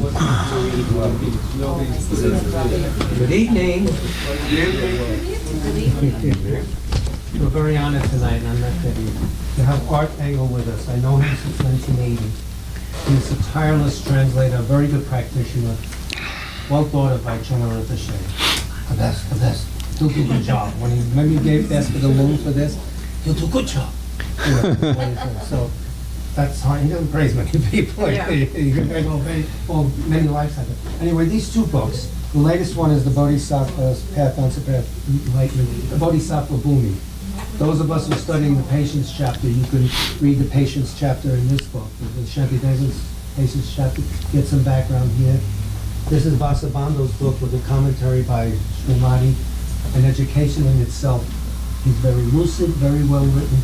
Good evening. We're very honored tonight, and I'm not kidding, to have Art Engle with us. I know him since 1980. He's a tireless translator, a very good practitioner, well thought of by General Rinpoche. The best. He'll do a good job. When he maybe asked for the loan for this, he'll do a good job. So that's how he doesn't praise many people. Yeah. He can bring many lifetimes. Anyway, these two books. The latest one is the Bodhisattva Path, Unsurpassed Enlightenment, the Bodhisattvabhumi. Those of us who are studying the patience chapter, you can read the patience chapter in this book. The Shantideva's patience chapter. Get some background here. This is Vasubandhu's book with a commentary by Srimati. An education in itself. He's very lucid, very well written,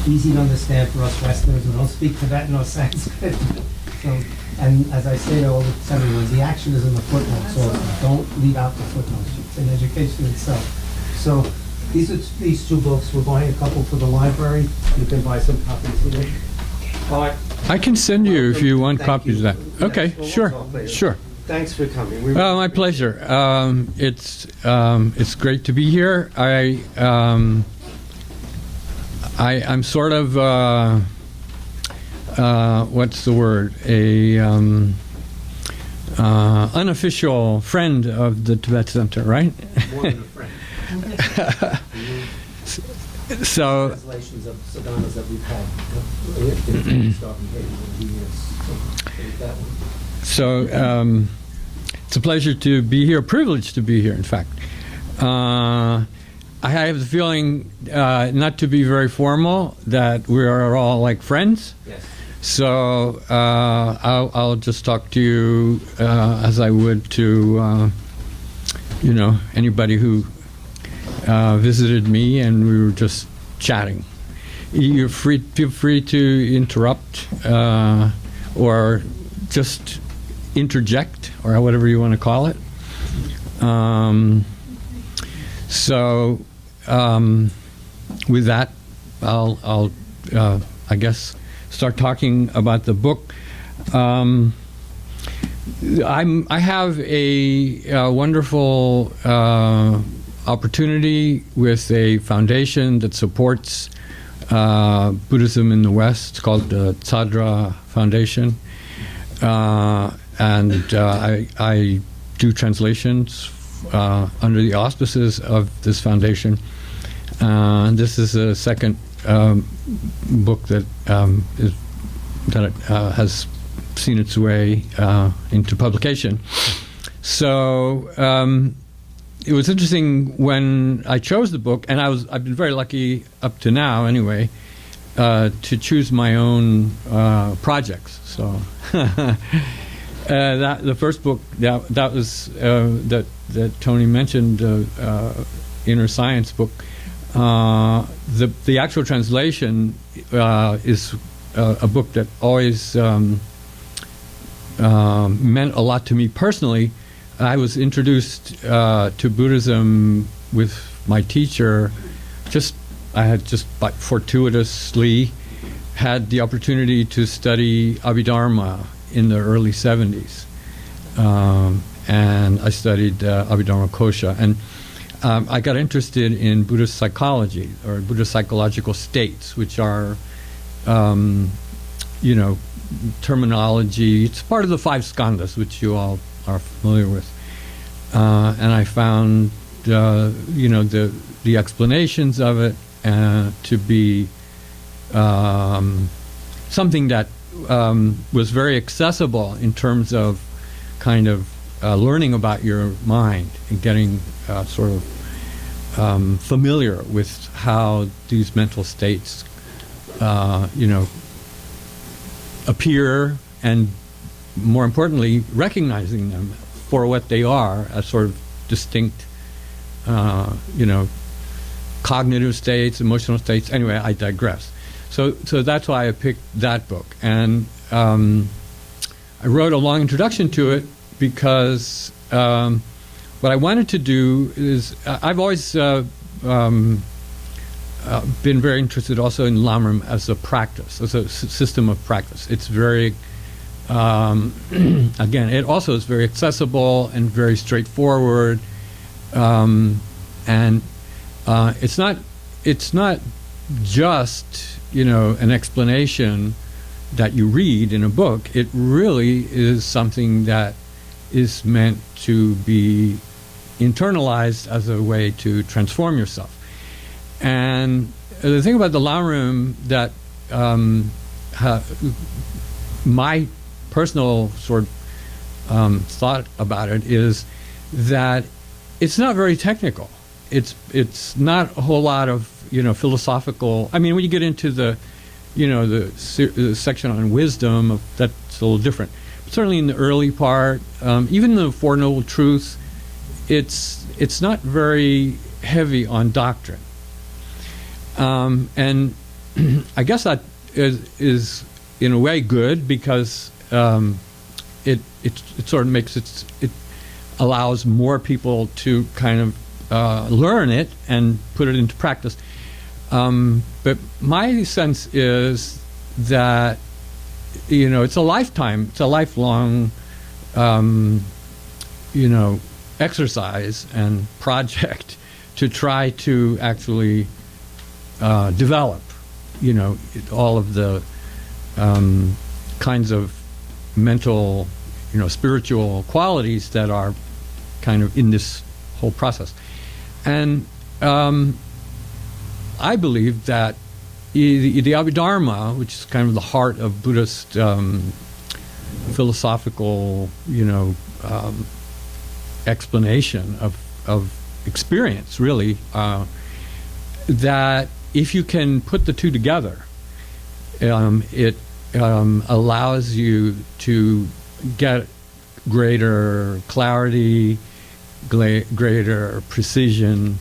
easy to understand for us Westerners who don't speak Tibetan or Sanskrit. So, and as I say to all the seminars, the action is in the footnotes, so don't leave out the footnotes. It's an education itself. So these two books, we're buying a couple for the library. You can buy some copies of it. I can send you if you want copies of that. Okay, Yes, sure, we'll talk later. sure. Thanks for coming. My pleasure. It's great to be here. I'm sort of what's the word? Unofficial friend of the Tibet Center, right? More than a friend. So. Translations of sadhanas that we've had. So it's a pleasure to be here, privilege to be here, in fact. I have the feeling not to be very formal, that we are all like friends. Yes. So I'll just talk to you as I would to, anybody who visited me and we were just chatting. Feel free to interrupt or just interject, or whatever you want to call it. With that, I'll I guess start talking about the book. I have a wonderful opportunity with a foundation that supports Buddhism in the West, called the Tsadra Foundation. I do translations under the auspices of this foundation. This is a second book that has seen its way into publication. So it was interesting when I chose the book, and I've been very lucky up to now, anyway, to choose my own projects. So the first book that was that Tony mentioned, Inner Science book. The actual translation is a book that always meant a lot to me personally. I was introduced to Buddhism with my teacher. I had just fortuitously had the opportunity to study Abhidharma in the early 70s. And I studied Abhidharma Kosha. And I got interested in Buddhist psychology, or Buddhist psychological states, which are, terminology. It's part of the 5 skandhas, which you all are familiar with. And I found, the explanations of it to be something that was very accessible in terms of kind of learning about your mind and getting sort of familiar with how these mental states, appear, and more importantly, recognizing them for what they are, as sort of distinct, cognitive states, emotional states. Anyway, I digress. So that's why I picked that book, and I wrote a long introduction to it because what I wanted to do is I've always been very interested also in Lamrim as a practice, as a system of practice. It's very again, it also is very accessible and very straightforward, and it's not just, you know, an explanation that you read in a book. It really is something that is meant to be internalized as a way to transform yourself. And the thing about the Lama Room that my personal sort of thought about it is that it's not very technical. It's not a whole lot of, you know, philosophical. I mean, when you get into the, you know, the section on wisdom, that's a little different. But certainly in the early part, even the Four Noble Truths, it's not very heavy on doctrine. And I guess that is in a way good, because it sort of makes it allows more people to kind of learn it and put it into practice. But my sense is that, you know, it's a lifelong, you know, exercise and project to try to actually develop, you know, all of the kinds of mental, you know, spiritual qualities that are kind of in this whole process. And I believe that the Abhidharma, which is kind of the heart of Buddhist philosophical, you know, explanation of experience, really, that if you can put the two together, it allows you to get greater clarity, greater precision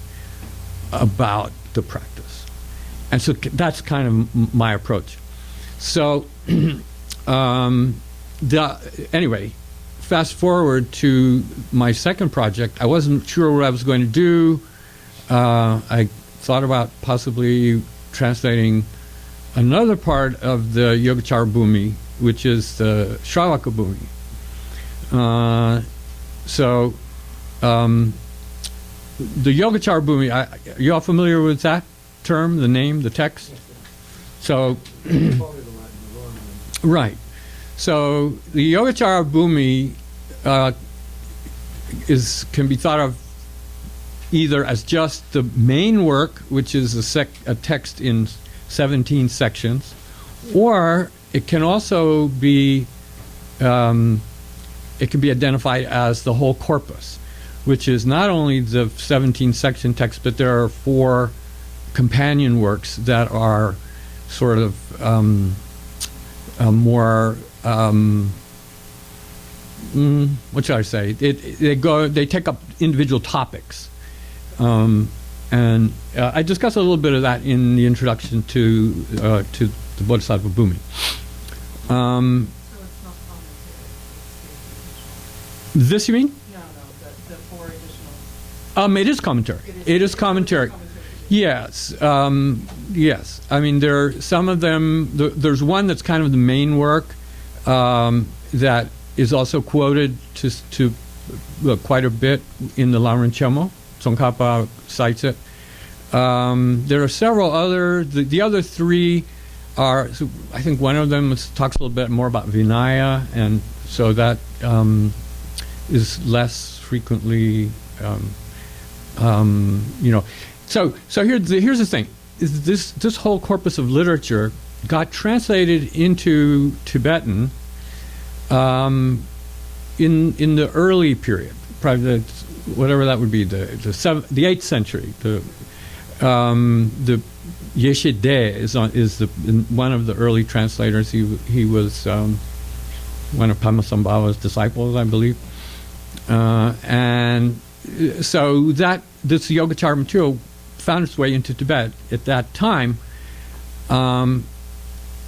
about the practice. And so that's kind of my approach. So anyway, fast forward to my second project. I wasn't sure what I was going to do. I thought about possibly translating another part of the Yogacara-Bhumi, which is the Shravaka-Bhumi. The Yogacara-Bhumi, are you all familiar with that term, the name, the text? So, right. So the Yogacara-Bhumi can be thought of either as just the main work, which is a text in 17 sections, or it can also be it can be identified as the whole corpus, which is not only the 17 section text, but there are 4 companion works that are sort of more what should I say? They take up individual topics. And I discuss a little bit of that in the introduction to the Bodhisattvabhumi. So it's not commentary. This, you mean? No, the 4 additional. It is commentary. It is commentary. Yes, yes. I mean, there are some of them. There's one that's kind of the main work that is also quoted to quite a bit in the Lama Rinpoche. Tsongkhapa cites it. There are several other. The other 3 are. So I think one of them talks a little bit more about Vinaya, and so that is less frequently. You know. So here's the thing: is this whole corpus of literature got translated into Tibetan in the early period, probably whatever that would be, the 8th century. The Yeshe De is one of the early translators. He was one of Padmasambhava's disciples, I believe, and so that this Yogacara material found its way into Tibet at that time, and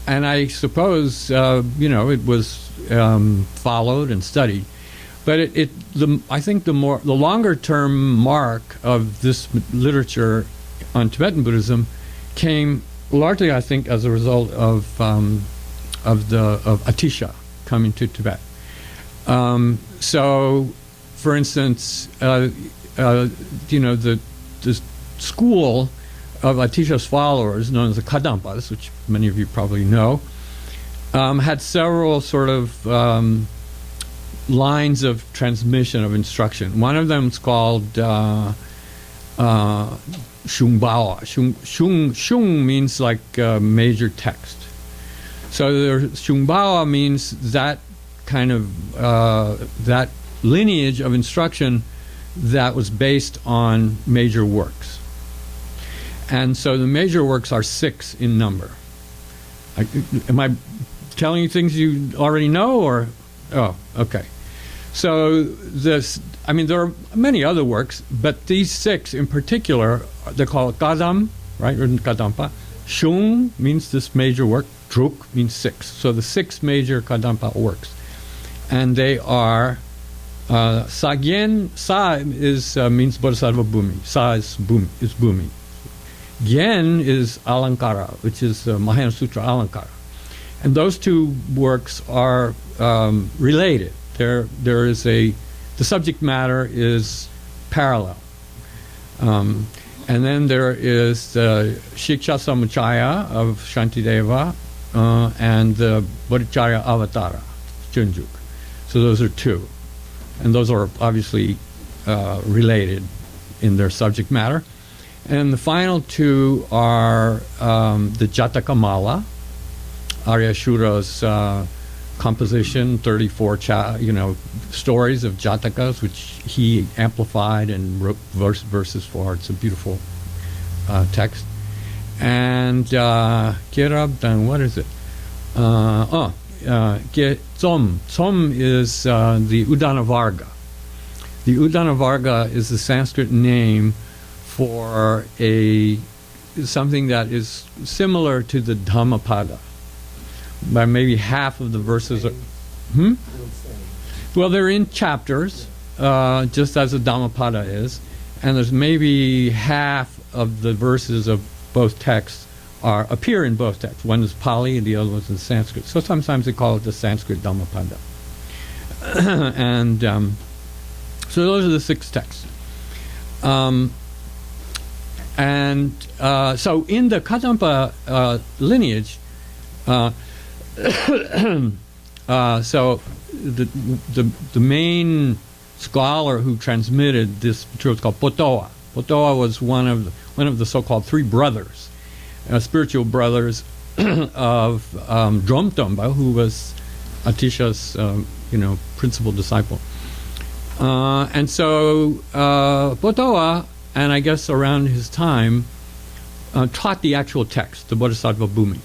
I suppose you know, it was followed and studied. But I think the longer term mark of this literature on Tibetan Buddhism came largely, I think, as a result of Atisha coming to Tibet. So, for instance, the school of Atisha's followers, known as the Kadampas, which many of you probably know, had several sort of lines of transmission of instruction. One of them is called Shungbawa. Shung means like major text. So the Shungbawa means that kind of that lineage of instruction that was based on major works. And so the major works are 6 in number. Am I telling you things you already know, or? Oh, okay. So there are many other works, but these 6 in particular, they're called Kadam, right, or Kadampa. Shung means this major work. Druk means 6. So the 6 major Kadampa works. And they are, Sagyen, Sa means Bodhisattvabhumi. Sa is Bhumi. Gyen is Alankara, which is Mahayana Sutra Alankara. And those 2 works are related. There is the subject matter is parallel. And then there is the Shiksha Samuchaya of Shantideva and the Bodhicharya Avatara, Junjuk. So those are 2. And those are obviously related in their subject matter. And the final 2 are the Jatakamala, Aryashura's composition, 34 stories of Jatakas, which he amplified and wrote verses for. It's a beautiful text. And Kirabdan, what is it? Tsom. Tsom is the Udanavarga. The Udanavarga is the Sanskrit name for something that is similar to the Dhammapada. By maybe half of the verses are... Well, they're in chapters, just as the Dhammapada is, and there's maybe half of the verses of both texts appear in both texts. One is Pali and the other one is in Sanskrit. So sometimes they call it the Sanskrit Dhammapada. And so those are the 6 texts. So in the Kadampa lineage, so the main scholar who transmitted this material is called Potoa. Potoa was one of the so-called 3 brothers, spiritual brothers of Dromtomba, who was Atisha's principal disciple. And so Potoa, and I guess around his time, taught the actual text, the Bodhisattvabhumi.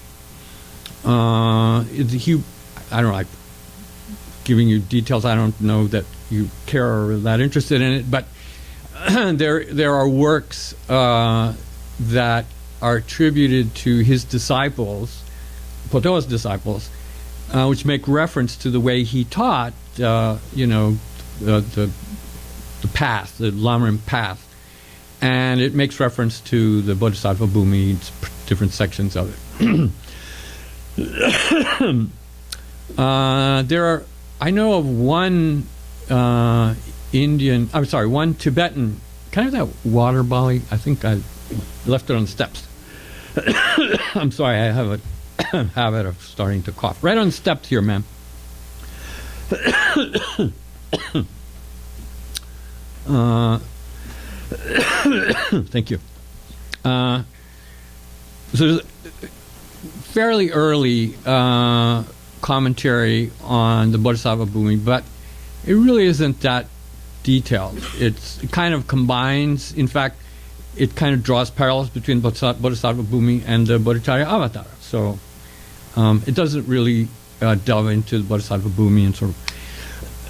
I don't like giving you details. I don't know that you care or are that interested in it, but there are works that are attributed to his disciples, Potoa's disciples, which make reference to the way he taught, the path, the Lamarim path, and it makes reference to the Bodhisattvabhumi, different sections of it. I know of one one Tibetan. Can I have that water, Bali? I think I left it on the steps. I'm sorry, I have a habit of starting to cough. Right on the steps here, ma'am. Thank you. So there's fairly early commentary on the Bodhisattvabhumi, but it really isn't that detailed. It kind of combines, in fact, it kind of draws parallels between Bodhisattvabhumi and the Bodhicharya Avatara. So it doesn't really delve into the Bodhisattvabhumi and sort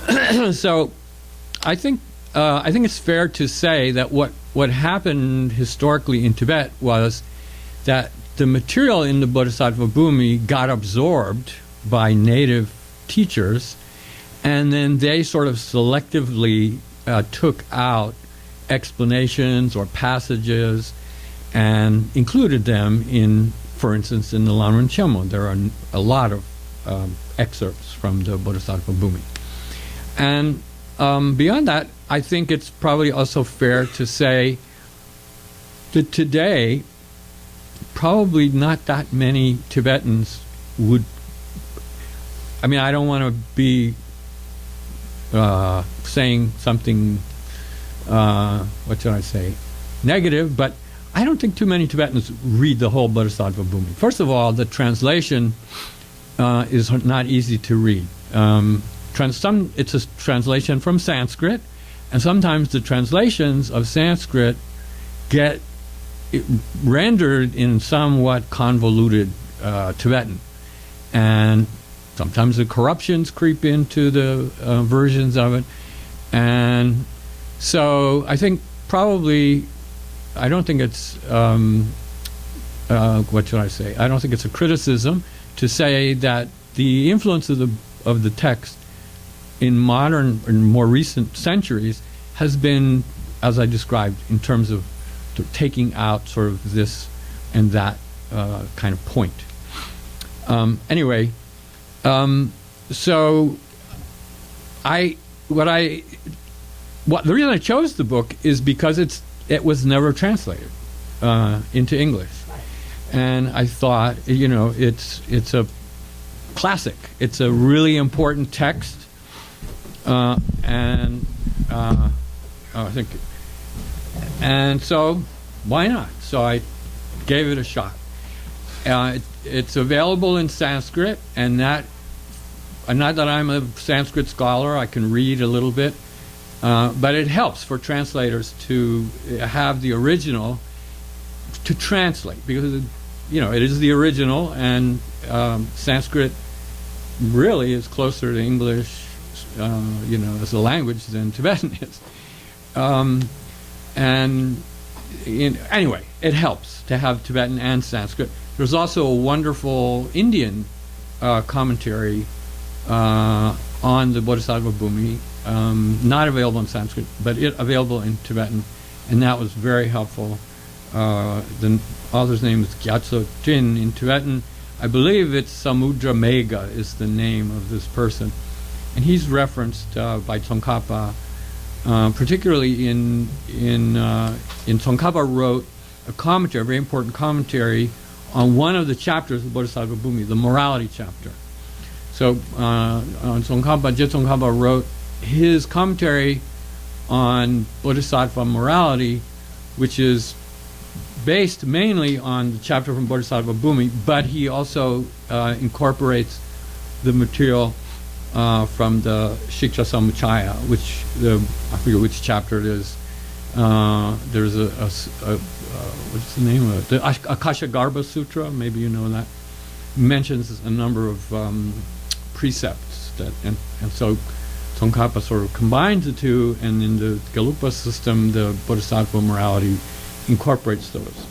of. So I think it's fair to say that what happened historically in Tibet was that the material in the Bodhisattvabhumi got absorbed by native teachers, and then they sort of selectively took out explanations or passages and included them in, for instance, in the Lanren Chenmo. There are a lot of excerpts from the Bodhisattvabhumi. And beyond that, I think it's probably also fair to say that today, probably not that many Tibetans would, I mean, I don't want to be saying something, what should I say, negative, but I don't think too many Tibetans read the whole Bodhisattvabhumi. First of all, the translation is not easy to read. It's a translation from Sanskrit, and sometimes the translations of Sanskrit get rendered in somewhat convoluted Tibetan, and sometimes the corruptions creep into the versions of it, and so I think probably, I don't think it's what should I say? I don't think it's a criticism to say that the influence of the text in modern and more recent centuries has been, as I described, in terms of taking out sort of this and that kind of point. Anyway, so the reason I chose the book is because it was never translated into English, and I thought, it's a classic. It's a really important text, and so why not? So I gave it a shot. It's available in Sanskrit, and not that I'm a Sanskrit scholar, I can read a little bit, but it helps for translators to have the original to translate, because it is the original, and Sanskrit really is closer to English, as a language than Tibetan is. Anyway, it helps to have Tibetan and Sanskrit. There's also a wonderful Indian commentary on the Bodhisattvabhumi, not available in Sanskrit, but available in Tibetan, and that was very helpful. The author's name is Gyatso Tin in Tibetan. I believe it's Samudra Mega is the name of this person, and he's referenced by Tsongkhapa, particularly in Tsongkhapa wrote a commentary, a very important commentary on one of the chapters of Bodhisattvabhumi, the morality chapter. So Tsongkhapa wrote his commentary on Bodhisattva morality, which is based mainly on the chapter from Bodhisattvabhumi, but he also incorporates the material from the Shiksha Samuccaya, which I forget which chapter it is. There's what's the name of it? The Akashagarbha Sutra, maybe you know that, mentions a number of precepts and so Tsongkhapa sort of combines the two, and in the Gelugpa system, the Bodhisattva morality incorporates those.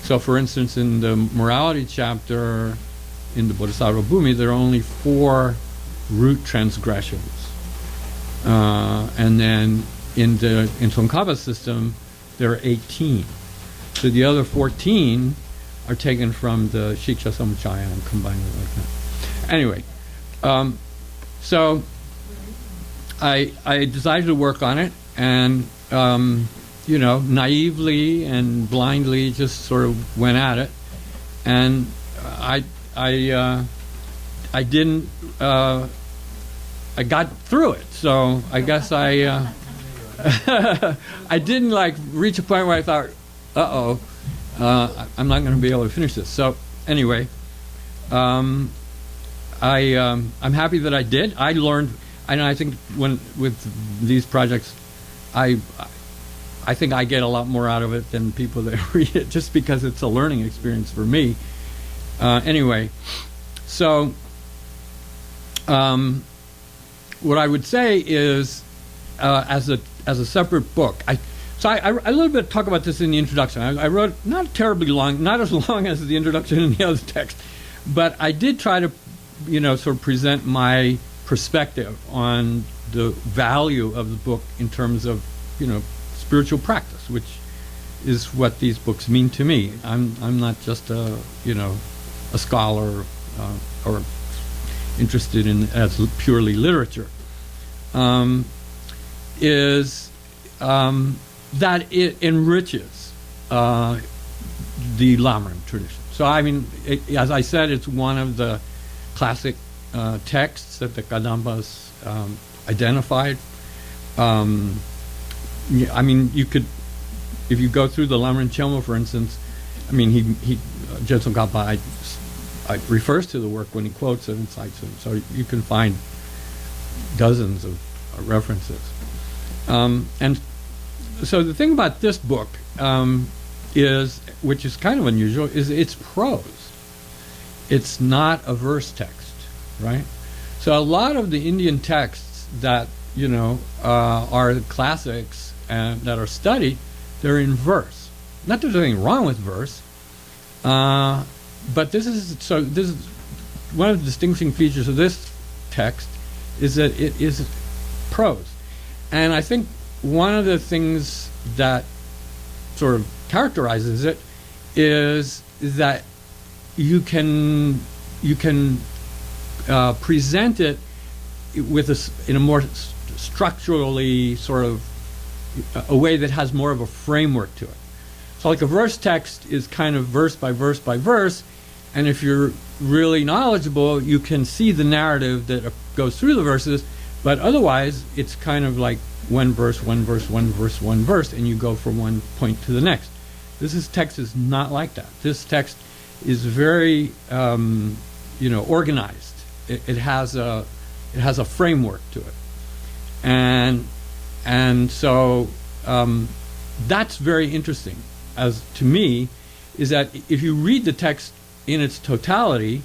So, for instance, in the morality chapter in the Bodhisattvabhumi, there are only 4 root transgressions, and then in Tsongkhapa's system, there are 18. So the other 14 are taken from the Shiksha Samuccaya and combined like that. Anyway, so I decided to work on it, and naively and blindly just sort of went at it, and I didn't. I got through it, so I guess I didn't reach a point where I thought, I'm not going to be able to finish this. So anyway, I'm happy that I did. I learned, and I think with these projects, I think I get a lot more out of it than people that read it, just because it's a learning experience for me. Anyway, so what I would say is, as a separate book, I a little bit talk about this in the introduction. I wrote not terribly long, not as long as the introduction in the other text, but I did try to, sort of present my perspective on the value of the book in terms of, spiritual practice, which is what these books mean to me. I'm not just a scholar, or interested in as purely literature, is that it enriches the Lamrim tradition. So I mean, as I said, it's one of the classic texts that the Kadampas identified. I mean, you could, if you go through the Lamrim Chenmo, for instance, I mean, Jetsun Kappa refers to the work when he quotes it and cites it, so you can find dozens of references. And so the thing about this book is, which is kind of unusual, is it's prose. It's not a verse text, right? So a lot of the Indian texts that, you know, are classics and that are studied, they're in verse. Not that there's anything wrong with verse, but this is one of the distinguishing features of this text is that it is prose. And I think one of the things that sort of characterizes it is that you can present it with in a more structurally sort of a way that has more of a framework to it. So like a verse text is kind of verse by verse by verse, and if you're really knowledgeable, you can see the narrative that goes through the verses, but otherwise it's kind of like one verse, one verse, one verse, one verse, and you go from one point to the next. Text is not like that. This text is very organized. It has a framework to it, and so that's very interesting. As to me, is that if you read the text in its totality,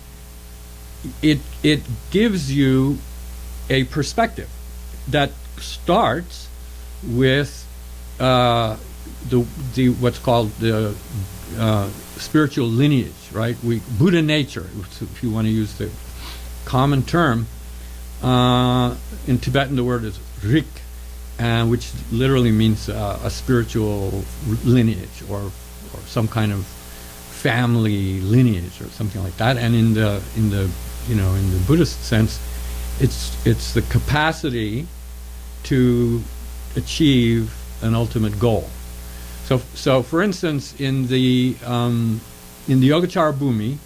it gives you a perspective that starts with the what's called the spiritual lineage, right? Buddha nature, if you want to use the common term. In Tibetan, the word is rik, which literally means a spiritual lineage or some kind of family lineage or something like that. And in the Buddhist sense, it's the capacity to achieve an ultimate goal. So for instance, in the Yogacara Bhumi,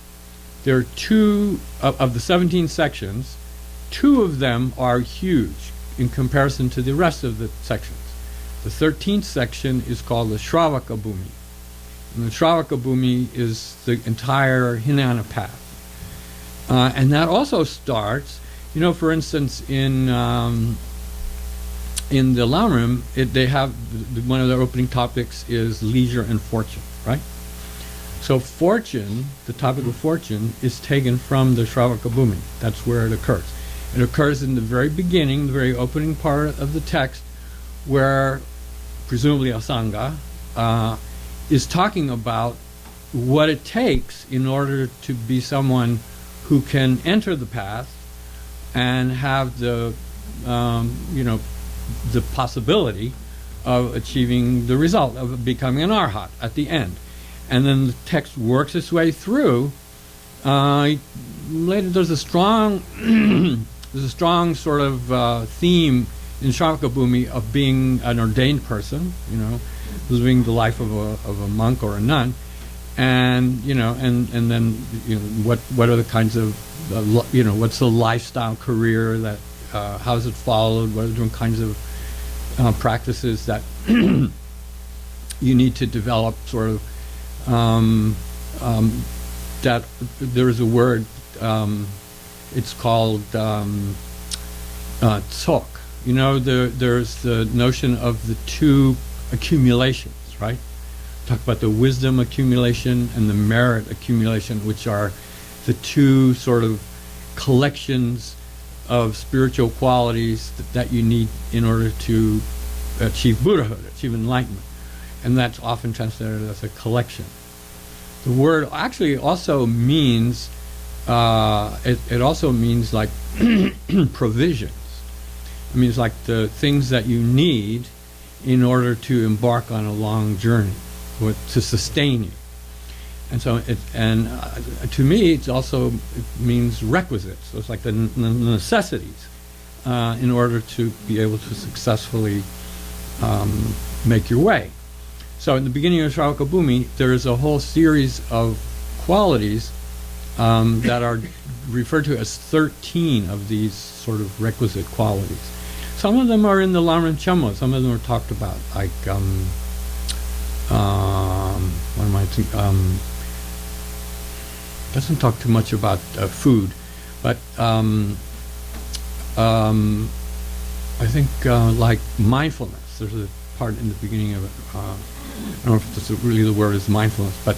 there are two of the 17 sections. 2 of them are huge in comparison to the rest of the sections. The 13th section is called the Shravaka Bhumi. And the Shravaka Bhumi is the entire Hinayana path. And that also starts, for instance, in the Lamrim, they have, one of their opening topics is leisure and fortune, right? So fortune, the topic of fortune, is taken from the Shravaka Bhumi. That's where it occurs. It occurs in the very beginning, the very opening part of the text, where presumably Asanga is talking about what it takes in order to be someone who can enter the path and have the possibility of achieving the result of becoming an arhat at the end. And then the text works its way through. Later, there's a strong sort of theme in Shravaka Bhumi of being an ordained person, living the life of a monk or a nun, and then what are the kinds of what's the lifestyle career that how is it followed? What are the different kinds of practices that you need to develop? Sort of that there is a word. It's called tsok. There's the notion of the 2 accumulations, right? Talk about the wisdom accumulation and the merit accumulation, which are the 2 sort of collections of spiritual qualities that you need in order to achieve Buddhahood, achieve enlightenment. And that's often translated as a collection. The word actually also means it also means like provisions. It means like the things that you need in order to embark on a long journey, to sustain you. And so to me, it means requisites. So it's like the necessities in order to be able to successfully make your way. So in the beginning of Unsurpassed, there is a whole series of qualities that are referred to as 13 of these sort of requisite qualities. Some of them are in the Lama Chemo. Some of them are talked about, like what am I thinking? Doesn't talk too much about food, but I think like mindfulness. There's a part in the beginning of it. I don't know if this is really the word is mindfulness, but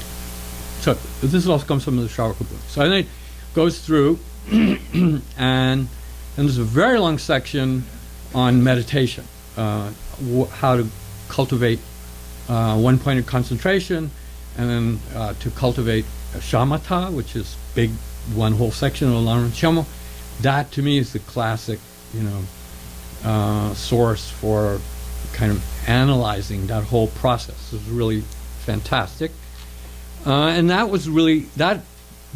so this also comes from the Sharaka book. So then it goes through, and then there's a very long section on meditation, how to cultivate one point of concentration, and then to cultivate shamatha, which is big, one whole section of Lama Chemo. That to me is the classic, source for kind of analyzing that whole process. It was really fantastic, and that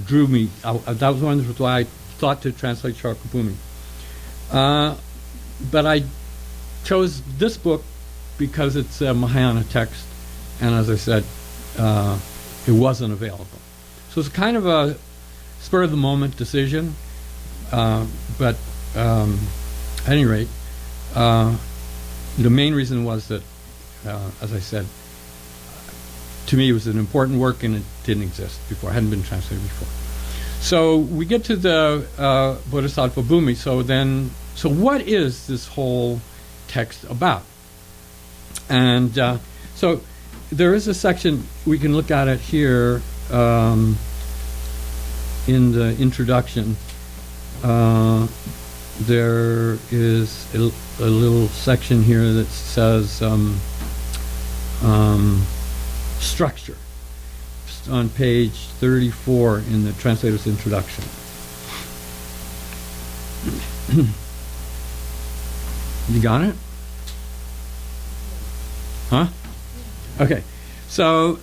drew me. That was one of the reasons why I thought to translate Shakyamuni. But I chose this book because it's a Mahayana text, and as I said, it wasn't available. So it's kind of a spur of the moment decision, but at any rate, the main reason was that, as I said, to me it was an important work and it didn't exist before, it hadn't been translated before. So we get to the Bodhisattvabhumi. So what is this whole text about? And so there is a section, we can look at it here in the introduction. There is a little section here that says structure. It's on page 34 in the translator's introduction. You got it? Huh? Okay. So,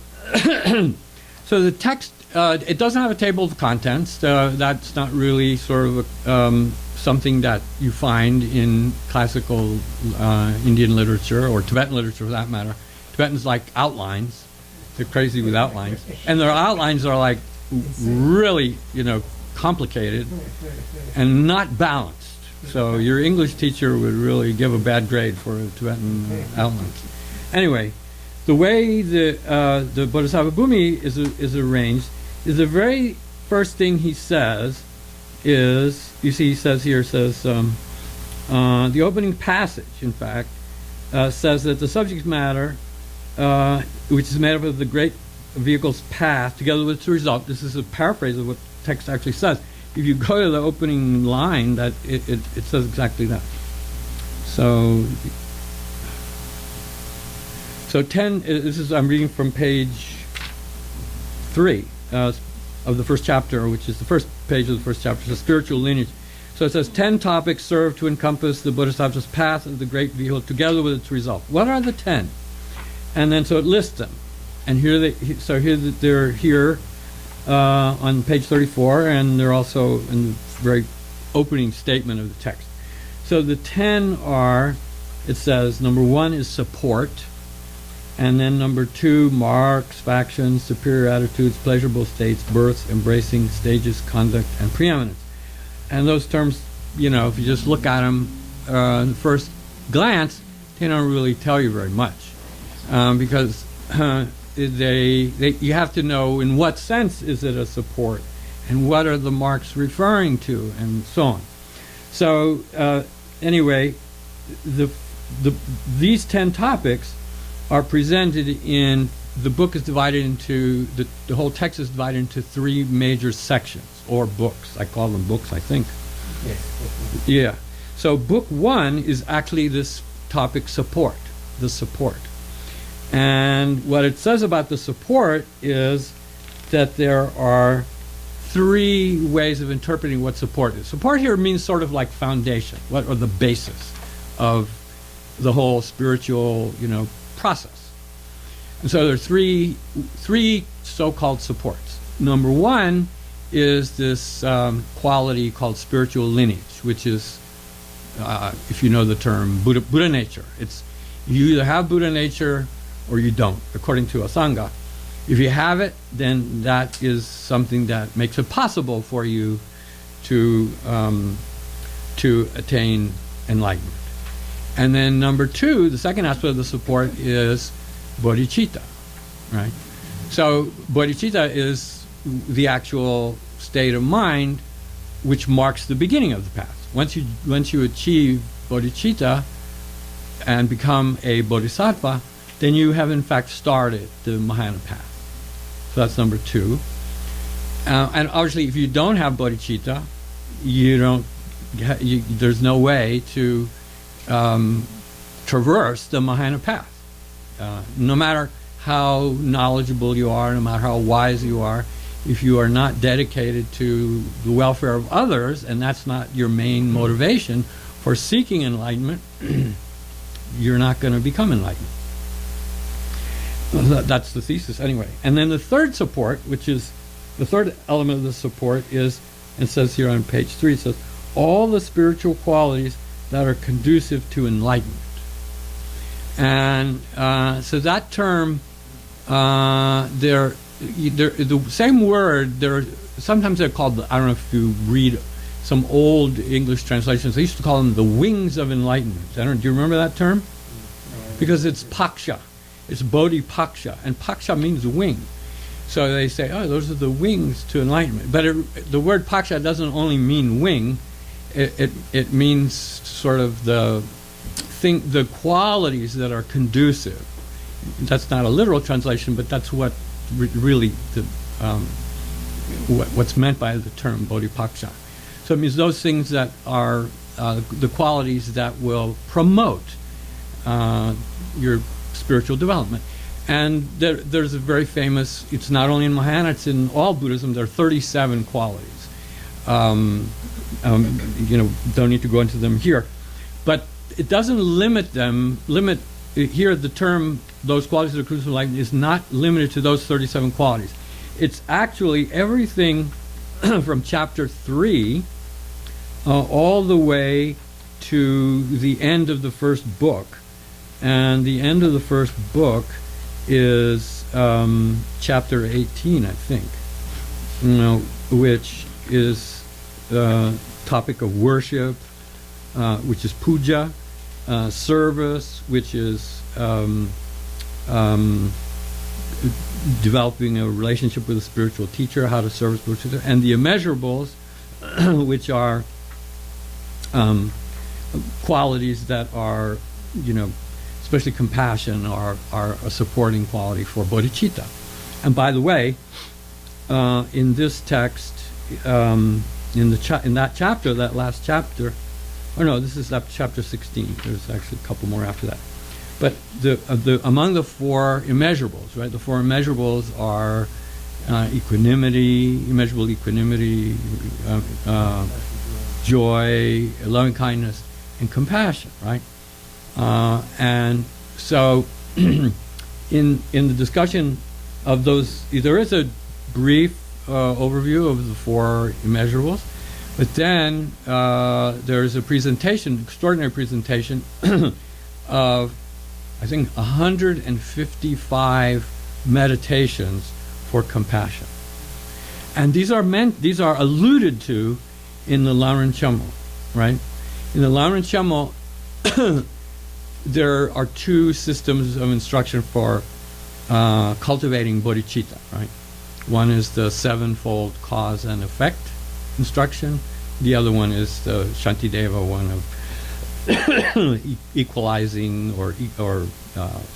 so the text, it doesn't have a table of contents. That's not really sort of something that you find in classical Indian literature or Tibetan literature for that matter. Tibetans like outlines. They're crazy with outlines. And their outlines are like really, complicated and not balanced. So your English teacher would really give a bad grade for Tibetan outlines. Anyway, the way the Bodhisattvabhumi is arranged is the very first thing he says is, you see, he says the opening passage, in fact, says that the subject matter, which is made up of the great vehicle's path, together with its result. This is a paraphrase of what the text actually says. If you go to the opening line, that it says exactly that. So 10. This is, I'm reading from page 3 of the first chapter, which is the first page of the first chapter. It's a spiritual lineage. So it says 10 topics serve to encompass the Bodhisattva's path of the great vehicle, together with its result. What are the 10? And then so it lists them, and they're here on page 34, and they're also in the very opening statement of the text. So the 10 are, it says, number 1 is support, and then number 2, marks, factions, superior attitudes, pleasurable states, births, embracing, stages, conduct, and preeminence. And those terms, if you just look at them at the first glance, they don't really tell you very much. Because you have to know in what sense is it a support, and what are the marks referring to, and so on. So anyway, these 10 topics are presented in the book is divided into the whole text is divided into 3 major sections or books. I call them books, I think. Yes. Yeah. So book 1 is actually this topic support, the support. And what it says about the support is that there are 3 ways of interpreting what support is. Support here means sort of like foundation, or the basis of the whole spiritual, process. And so there are three so-called supports. Number one is this quality called spiritual lineage, which is, if you know the term, Buddha nature. It's you either have Buddha nature or you don't, according to Asanga. If you have it, then that is something that makes it possible for you to attain enlightenment. And then number two, the second aspect of the support is bodhicitta, right? So bodhicitta is the actual state of mind which marks the beginning of the path. Once you achieve bodhicitta and become a bodhisattva, then you have in fact started the Mahayana path. So that's number two. And obviously, if you don't have bodhicitta, there's no way to traverse the Mahayana path. No matter how knowledgeable you are, no matter how wise you are, if you are not dedicated to the welfare of others, and that's not your main motivation for seeking enlightenment, you're not going to become enlightened. That's the thesis anyway. And then the third support, which is the third element of the support, is, it says here on page 3, it says, all the spiritual qualities that are conducive to enlightenment. And so that term, the same word, sometimes they're called, I don't know if you read some old English translations, they used to call them the wings of enlightenment. Do you remember that term? Because it's paksha. It's bodhipaksha, and paksha means wing. So they say, oh, those are the wings to enlightenment. But the word paksha doesn't only mean wing. It means sort of the qualities that are conducive. That's not a literal translation, but that's what really what's meant by the term bodhipaksha. So it means those things that are the qualities that will promote your spiritual development. And there's a very famous, it's not only in Mahayana, it's in all Buddhism, there are 37 qualities. Don't need to go into them here. But it doesn't limit here the term, those qualities that are conducive to enlightenment, is not limited to those 37 qualities. It's actually everything from chapter 3 all the way to the end of the first book. And the end of the first book is chapter 18, I think, which is topic of worship, which is puja, service, which is developing a relationship with a spiritual teacher, how to serve a spiritual teacher, and the immeasurables, which are qualities that are, especially compassion, are a supporting quality for bodhicitta. And by the way, in this text, in that chapter, that last chapter, this is chapter 16. There's actually a couple more after that. But among the four immeasurables, right? The four immeasurables are immeasurable equanimity, joy, loving kindness, and compassion, right? And so in the discussion of those, there is a brief overview of the four immeasurables, but then there's a presentation, extraordinary presentation of, I think, 155 meditations for compassion. And these are alluded to in the Laran Chamo, right? In the Laran Chamo, there are two systems of instruction for cultivating bodhicitta, right? One is the sevenfold cause and effect instruction. The other one is the Shantideva one of equalizing or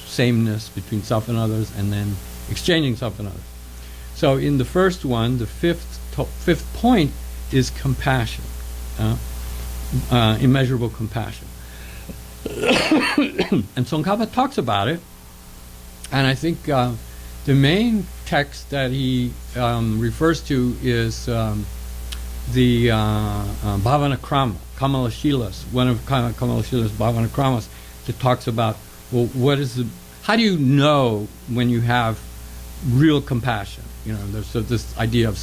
sameness between self and others, and then exchanging self and others. So in the first one, the fifth point is compassion, immeasurable compassion. And Tsongkhapa talks about it, and I think the main text that he refers to is the Bhavana Krama, Kamalashilas, one of Kamalashilas Bhavana Kramas, that talks about, well, what is how do you know when you have real compassion? There's this idea of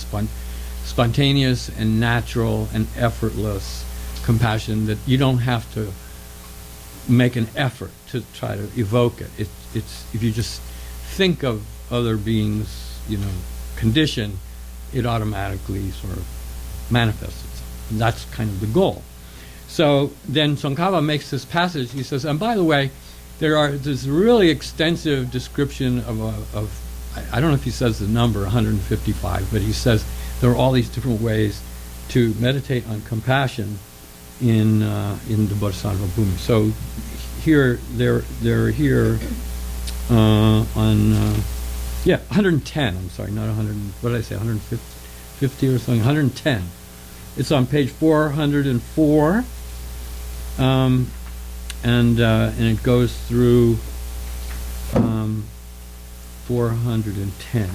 spontaneous and natural and effortless compassion, that you don't have to make an effort to try to evoke it. It's if you just think of other beings, condition, it automatically sort of manifests itself. And that's kind of the goal. So then Tsongkhapa makes this passage. He says, and by the way, there's really extensive description of I don't know if he says the number 155, but he says there are all these different ways to meditate on compassion in the Bodhisattvabhumi. So here they're here on 110. I'm sorry, not 100. What did I say? 150 or something? 110. It's on page 404, and it goes through 410.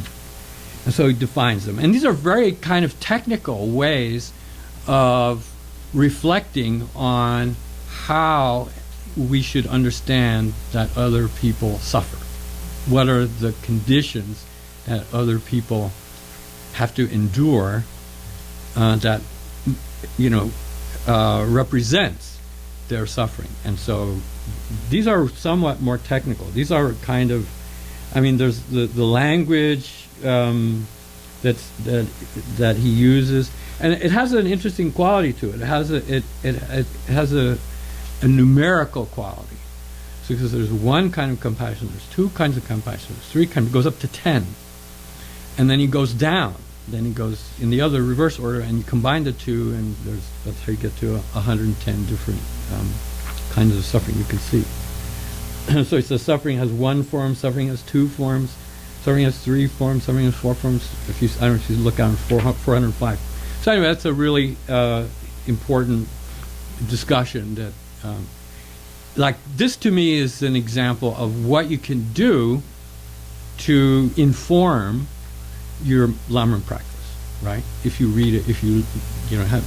And so he defines them. And these are very kind of technical ways of reflecting on how we should understand that other people suffer. What are the conditions that other people have to endure that represents their suffering? And so these are somewhat more technical. These are kind of, there's the language that he uses, and it has an interesting quality to it. It has a numerical quality. So because there's one kind of compassion, there's two kinds of compassion, there's three kinds, it goes up to 10. And then he goes down. Then he goes in the other reverse order, and you combine the two, and that's how you get to 110 different kinds of suffering you can see. So he says suffering has one form, suffering has two forms, suffering has three forms, suffering has four forms. I don't know if you look down 405. So anyway, that's a really important discussion that, like this to me is an example of what you can do to inform your Laman practice, right? If you read it, if you have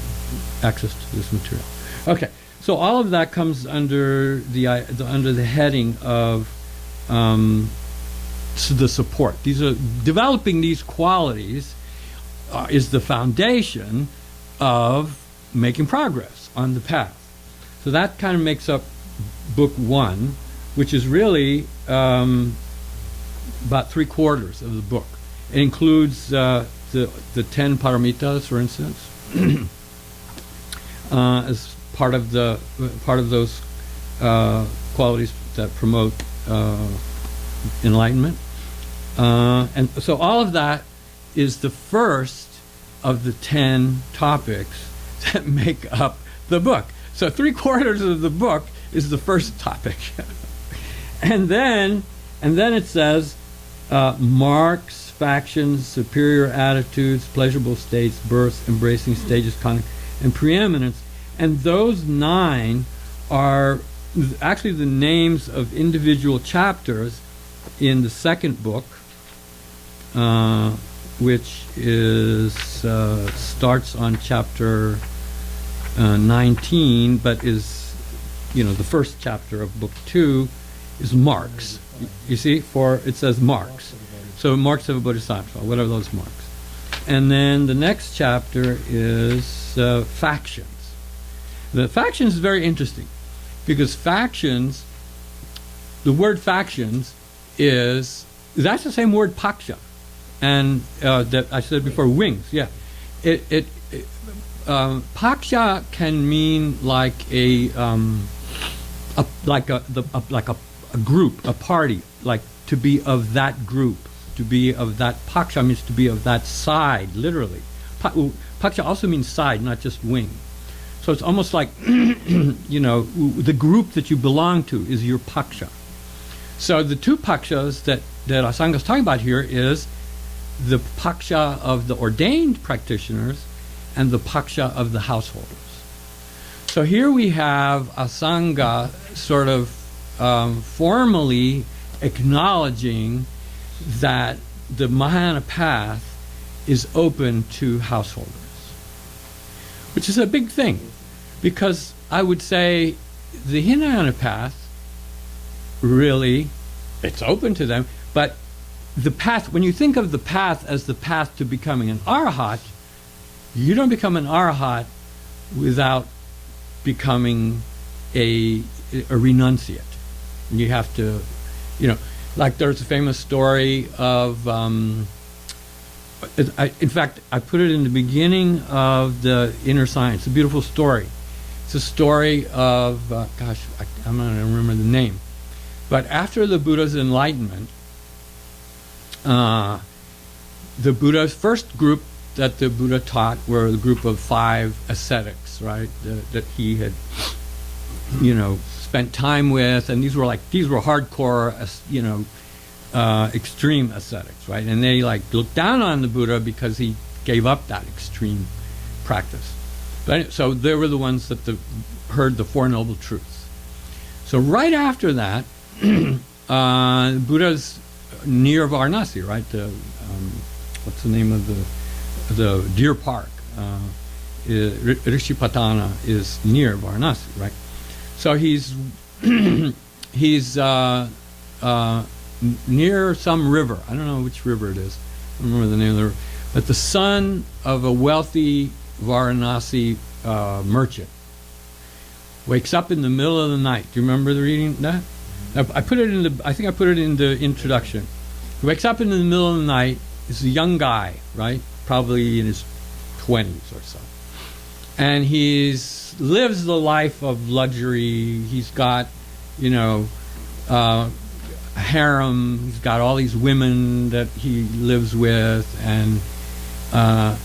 access to this material. Okay, so all of that comes under the heading of the support. These are developing these qualities is the foundation of making progress on the path. So that kind of makes up book 1, which is really about 3/4 of the book. It includes the 10 paramitas, for instance, as part of those qualities that promote enlightenment, and so all of that is the first of the 10 topics that make up the book. So 3/4 of the book is the first topic, and then it says marks, factions, superior attitudes, pleasurable states, births, embracing stages, conduct, and preeminence. And those 9 are actually the names of individual chapters in the second book, which is starts on chapter 19, but is the first chapter of book 2 is marks. You see, it says marks. So marks of a bodhisattva. What are those marks? And then the next chapter is factions. The factions is very interesting because factions, the word factions that's the same word paksha, and that I said before, wings. Yeah, paksha can mean like a group, a party, like to be of that group, to be of that. Paksha means to be of that side, literally. Paksha also means side, not just wing. So it's almost like, the group that you belong to is your paksha. So the two pakshas that Asanga is talking about here is the paksha of the ordained practitioners and the paksha of the householders. So here we have Asanga sort of formally acknowledging that the Mahayana path is open to householders, which is a big thing, because I would say the Hinayana path really it's open to them. But the path, when you think of the path as the path to becoming an arahat, you don't become an arahat without becoming a renunciate. You have to, like there's a famous story of, in fact, I put it in the beginning of the Inner Science, a beautiful story. It's a story of, I'm not going to remember the name, but after the Buddha's enlightenment, the Buddha's first group that the Buddha taught were the group of 5 ascetics, right? That he had, spent time with, and these were hardcore, extreme ascetics, right? And they looked down on the Buddha because he gave up that extreme practice. So they were the ones that heard the Four Noble Truths. So right after that, Buddha's near Varanasi, right? What's the name of the deer park? Rishipatana is near Varanasi, right? So he's near some river. I don't know which river it is. I don't remember the name of the river. But the son of a wealthy Varanasi merchant wakes up in the middle of the night. Do you remember the reading that? I put it in the. I think I put it in the introduction. He wakes up in the middle of the night. He's a young guy, right? Probably in his 20s or so, and lives the life of luxury. He's got, a harem. He's got all these women that he lives with, and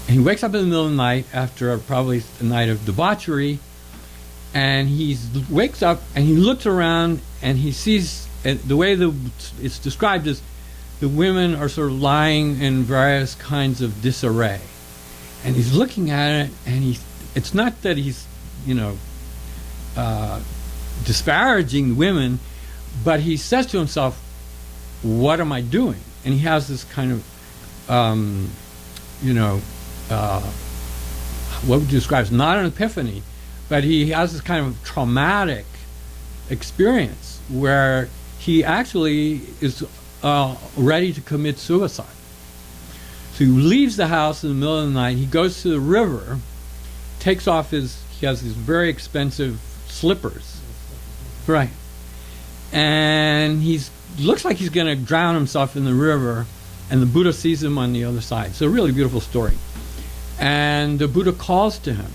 he wakes up in the middle of the night after probably a night of debauchery, and he wakes up and he looks around and he sees, the way it's described is the women are sort of lying in various kinds of disarray, and he's looking at it, and it's not that he's disparaging the women, but he says to himself, what am I doing? And he has this kind of what would you describe as not an epiphany, but he has this kind of traumatic experience where he actually is ready to commit suicide. So he leaves the house in the middle of the night, he goes to the river, takes off he has these very expensive slippers, right, and looks like he's going to drown himself in the river, and the Buddha sees him on the other side. It's a really beautiful story. And the Buddha calls to him.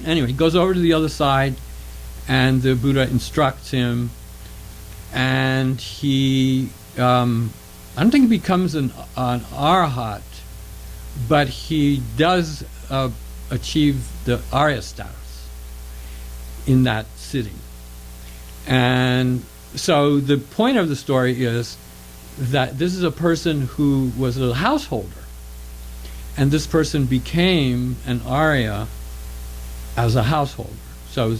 Anyway, he goes over to the other side, and the Buddha instructs him, and he, I don't think he becomes an arahat, but he does achieve the Arya status in that sitting. And so the point of the story is that this is a person who was a householder, and this person became an Arya as a householder. So,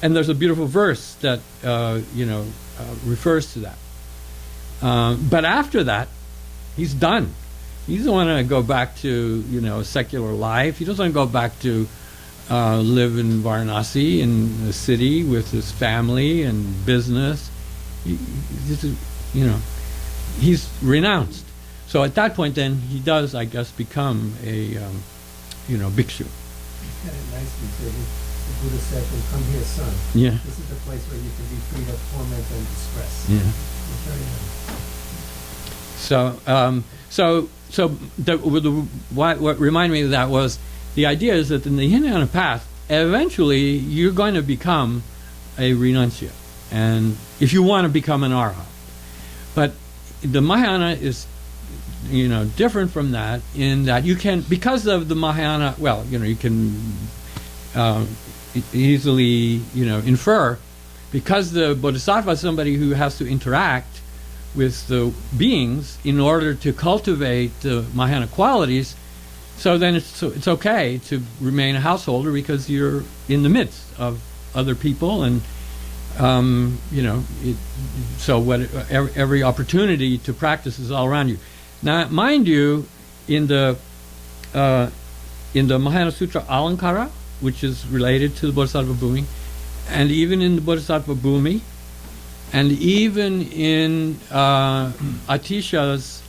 and there's a beautiful verse that refers to that. But after that, he's done. He doesn't want to go back to a secular life. He doesn't want to go back to live in Varanasi, in the city, with his family and business. He's renounced. So at that point, then he does, I guess, become a bhikshu. He said it nicely too. The Buddha said, "Come here, son. Yeah. This is the place where you can be freed of torment and distress." Yeah. It's very nice. What reminded me of that was the idea is that in the Hinayana path, eventually you're going to become a renunciate, and if you want to become an arhat. But the Mahayana is, different from that in that you can, because of the Mahayana, you can easily, infer, because the Bodhisattva is somebody who has to interact with the beings in order to cultivate the Mahayana qualities. So then it's okay to remain a householder because you're in the midst of other people, and every opportunity to practice is all around you. Now, mind you, in the Mahayana Sutra Alankara, which is related to the Bodhisattvabhumi, and even in the Bodhisattvabhumi, And even in Atisha's,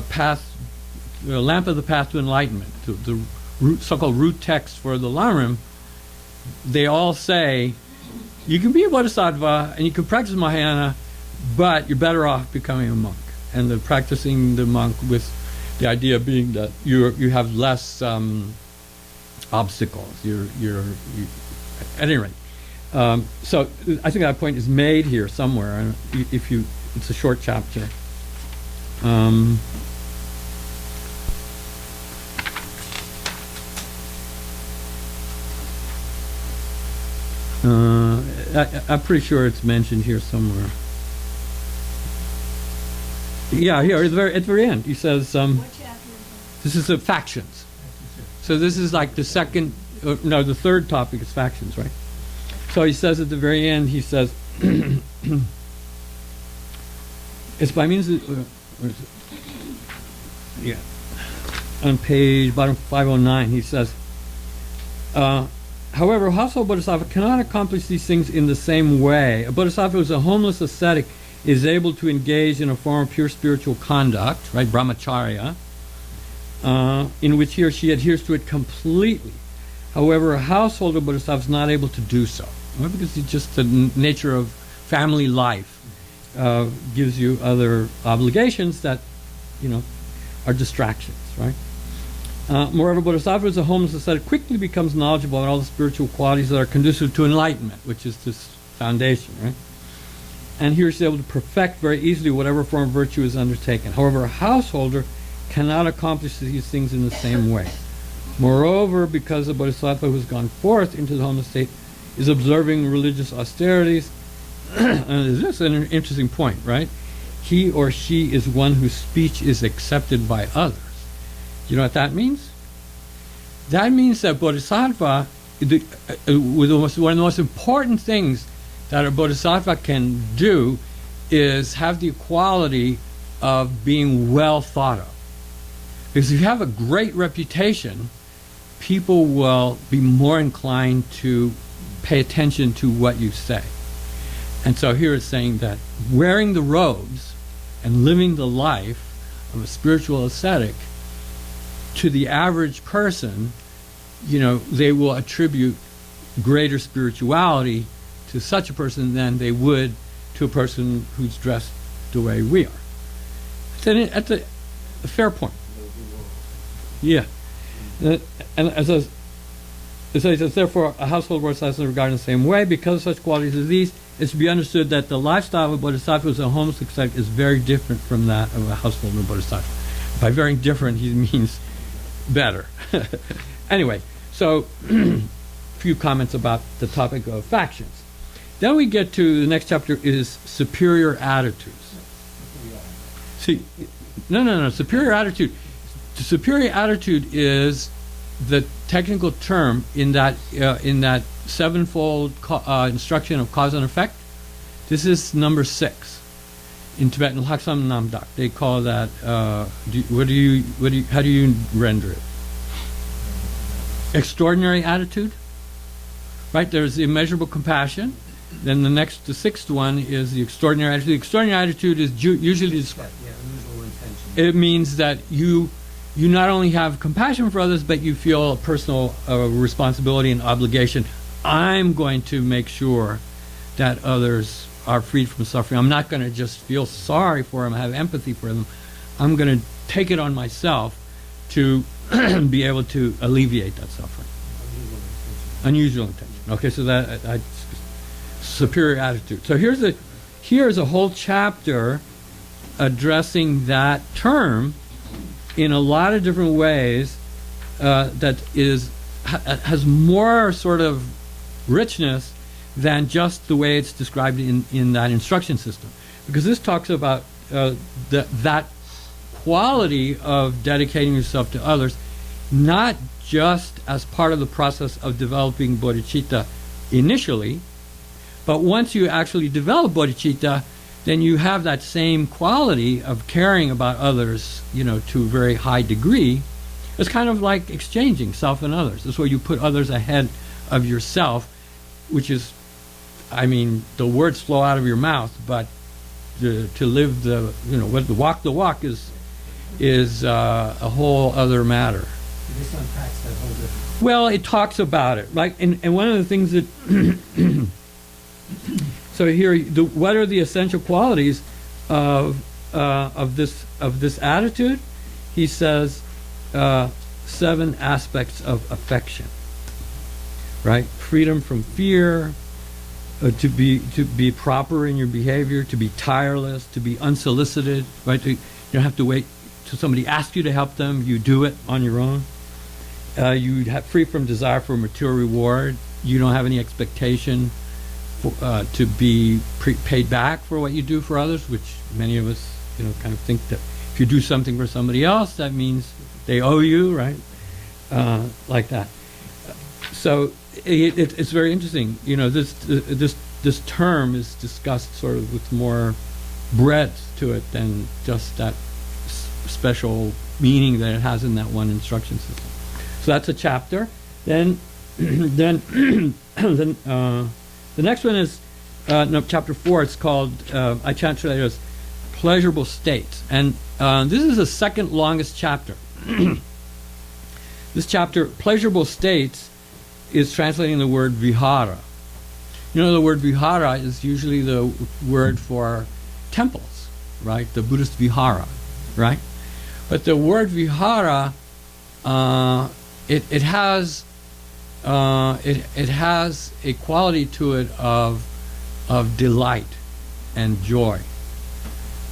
path, lamp of the path to enlightenment, the so-called root text for the Lamrim, they all say you can be a bodhisattva and you can practice Mahayana, but you're better off becoming a monk. And the practicing the monk with the idea being that you have less obstacles. At any rate. So I think that point is made here somewhere. And it's a short chapter. I'm pretty sure it's mentioned here somewhere. Yeah, here at the very end, he says, this is the factions. So this is like the third topic is factions, right? So he says at the very end, he says, it's by means of, where is it? Yeah. On page, bottom 509, he says, however, a household bodhisattva cannot accomplish these things in the same way. A bodhisattva who is a homeless ascetic is able to engage in a form of pure spiritual conduct, right, brahmacharya, in which he or she adheres to it completely. However, a householder bodhisattva is not able to do so, right, because it's just the nature of family life gives you other obligations that, are distractions, right? Moreover, bodhisattva as a homeless ascetic quickly becomes knowledgeable about all the spiritual qualities that are conducive to enlightenment, which is this foundation, right? And he is able to perfect very easily whatever form of virtue is undertaken. However, a householder cannot accomplish these things in the same way. Moreover, because the bodhisattva who has gone forth into the homeless state is observing religious austerities, and this is an interesting point, right? He or she is one whose speech is accepted by others. You know what that means? That means that bodhisattva, one of the most important things that a bodhisattva can do is have the quality of being well thought of. Because if you have a great reputation, people will be more inclined to pay attention to what you say. And so here it's saying that wearing the robes and living the life of a spiritual ascetic, to the average person, they will attribute greater spirituality to such a person than they would to a person who's dressed the way we are. That's a fair point. Yeah. And it says, therefore, a household bodhisattva is regarded in the same way. Because of such qualities as these, it's to be understood that the lifestyle of a bodhisattva as a homeless ascetic is very different from that of a household bodhisattva. By very different, he means better. Anyway, so a few comments about the topic of factions. Then we get to the next chapter is superior attitudes. See, no, superior attitude. The superior attitude is the technical term in that sevenfold instruction of cause and effect. This is number 6 in Tibetan Laksam Namdak. They call that. How do you render it? Extraordinary attitude. Right. There's immeasurable compassion. Then the 6th one is the extraordinary attitude. The extraordinary attitude is usually it means that you not only have compassion for others, but you feel a personal responsibility and obligation. I'm going to make sure that others are freed from suffering. I'm not going to just feel sorry for them, have empathy for them. I'm going to take it on myself to be able to alleviate that suffering. Unusual intention. Okay, so that superior attitude. So here's a whole chapter addressing that term in a lot of different ways that has more sort of richness than just the way it's described in that instruction system. Because this talks about that quality of dedicating yourself to others, not just as part of the process of developing bodhicitta initially, but once you actually develop bodhicitta, then you have that same quality of caring about others, to a very high degree. It's kind of like exchanging self and others. That's where you put others ahead of yourself, which is I mean, the words flow out of your mouth, but to live walk the walk is a whole other matter. This unpacks that whole different. Well, it talks about it, right? And one of the things that so here, what are the essential qualities of this attitude? He says 7 aspects of affection, right? Freedom from fear, to be proper in your behavior, to be tireless, to be unsolicited, right? You don't have to wait till somebody asks you to help them. You do it on your own. You have free from desire for material reward. You don't have any expectation to be paid back for what you do for others, which many of us, kind of think that if you do something for somebody else, that means they owe you, right? Like that. So it's very interesting. This term is discussed sort of with more breadth to it than just that special meaning that it has in that one instruction system. So that's a chapter. Then the next one is chapter 4. It's called I translate it as pleasurable states, and this is the second longest chapter. This chapter, pleasurable states, is translating the word vihara. The word vihara is usually the word for temples, right? The Buddhist vihara, right? But the word vihara, it has a quality to it of delight and joy.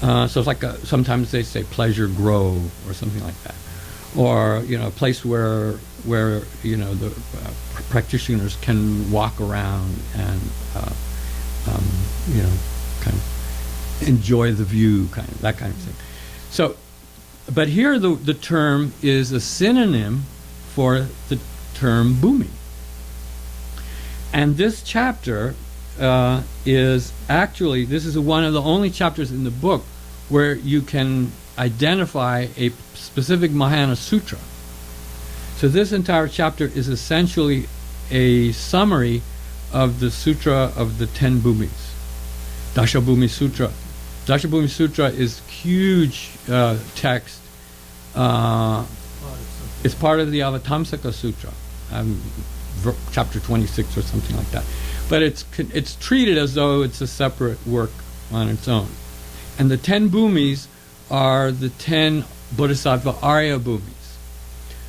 So it's like sometimes they say pleasure grove or something like that, or a place where the practitioners can walk around and kind of enjoy the view, that kind of thing. So, but here the term is a synonym for the term Bhumi. And this chapter is actually, this is one of the only chapters in the book where you can identify a specific Mahayana sutra. So this entire chapter is essentially a summary of the Sutra of the 10 Bhumis. Dashabhumi Sutra. Dashabhumi Sutra is huge text. It's part of the Avatamsaka Sutra, chapter 26 or something like that. But it's treated as though it's a separate work on its own. And the 10 Bhumis are the 10 Bodhisattva Arya Bhumis.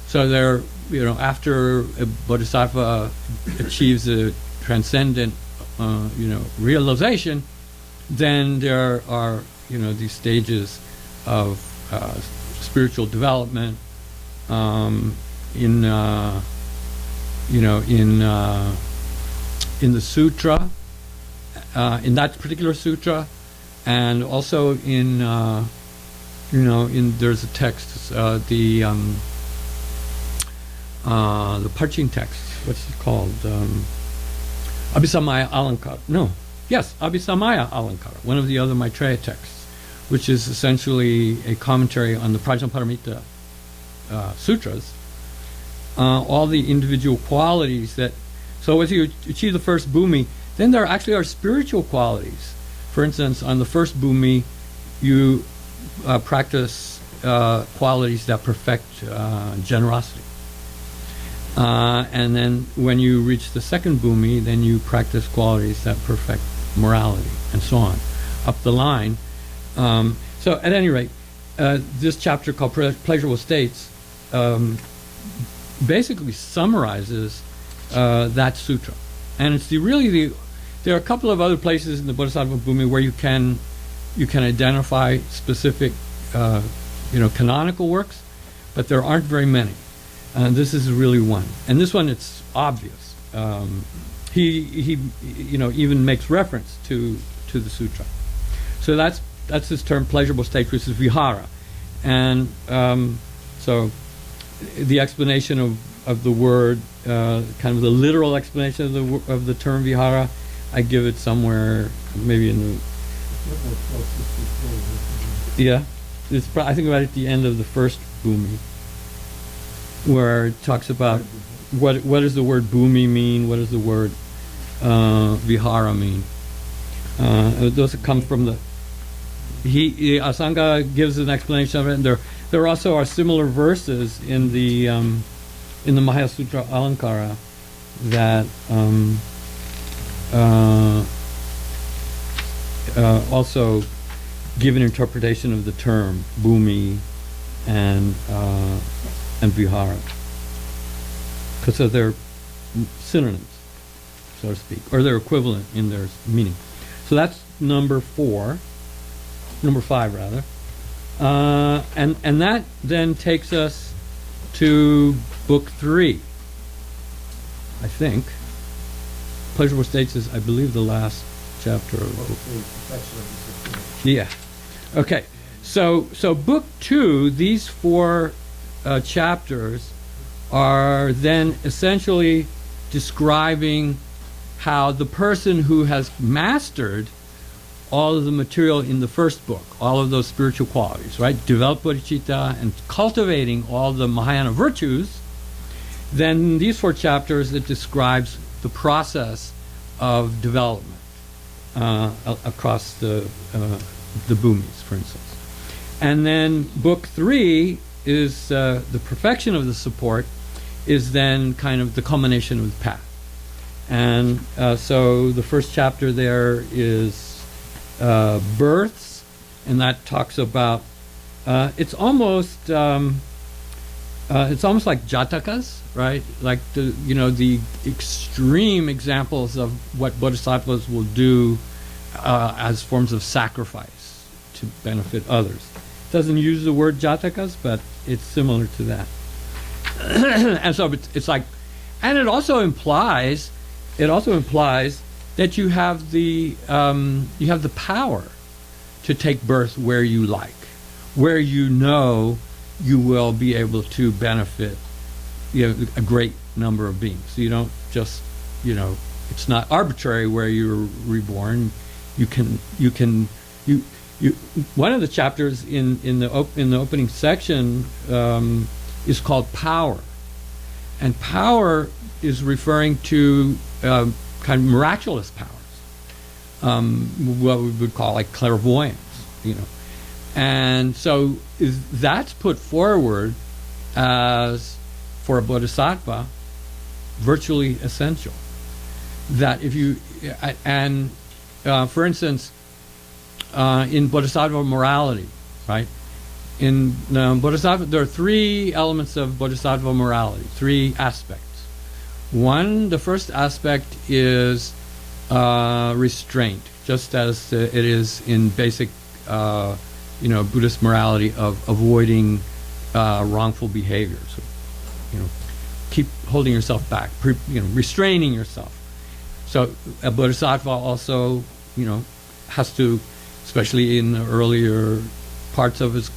So they're, after a Bodhisattva achieves a transcendent, realization, then there are, these stages of spiritual development in the sutra, in that particular sutra, and also in there's a text, the parching text. What's it called? Abhisamaya Alankara. No. Yes, Abhisamaya Alankara, one of the other Maitreya texts, which is essentially a commentary on the Prajnaparamita sutras. All the individual qualities that. So as you achieve the first Bhumi, then there actually are spiritual qualities. For instance, on the first Bhumi, you practice qualities that perfect generosity. And then when you reach the second Bhumi, then you practice qualities that perfect morality, and so on, up the line. So at any rate, this chapter called Pleasurable States basically summarizes that sutra. And it's there are a couple of other places in the Bodhisattvabhumi where you can identify specific canonical works, but there aren't very many. This is really one, and this one it's obvious. He even makes reference to the sutra. So that's this term, pleasurable state, which is vihara, and so the explanation of the word, kind of the literal explanation of the term vihara, I give it somewhere maybe in the I think about at the end of the first Bhumi, where it talks about what does the word Bhumi mean, what does the word vihara mean? Those come from the. Asanga gives an explanation of it, and there also are similar verses in the Mahayana Sutra Alankara that also give an interpretation of the term Bhumi and vihara, because they're synonyms, so to speak, or they're equivalent in their meaning. So that's number 5 rather, and that then takes us to book 3. I think pleasurable states is, I believe, the last chapter of book. Yeah. Okay. So book 2, these 4 chapters are then essentially describing how the person who has mastered all of the material in the first book, all of those spiritual qualities, right? Develop bodhicitta and cultivating all the Mahayana virtues. Then these 4 chapters, it describes the process of development across the Bhumis, for instance. And then book 3 is the perfection of the support, is then kind of the culmination of the path. And so the first chapter there is births, and that talks about it's almost like jatakas, right? Like the extreme examples of what bodhisattvas will do as forms of sacrifice to benefit others. It doesn't use the word jatakas, but it's similar to that. And so it's like, and it also implies that you have the power to take birth where you like, where you know you will be able to benefit a great number of beings. So you don't just, it's not arbitrary where you're reborn. One of the chapters in the opening section is called power, and power is referring to kind of miraculous powers, what we would call like clairvoyance, and so that's put forward as, for a bodhisattva, virtually essential. That if you for instance, in Bodhisattva morality, right? In Bodhisattva, there are 3 elements of Bodhisattva morality, 3 aspects. The first aspect is restraint, just as it is in basic, Buddhist morality of avoiding wrongful behavior. So, keep holding yourself back, restraining yourself. So a bodhisattva also, has to, especially in the earlier parts of his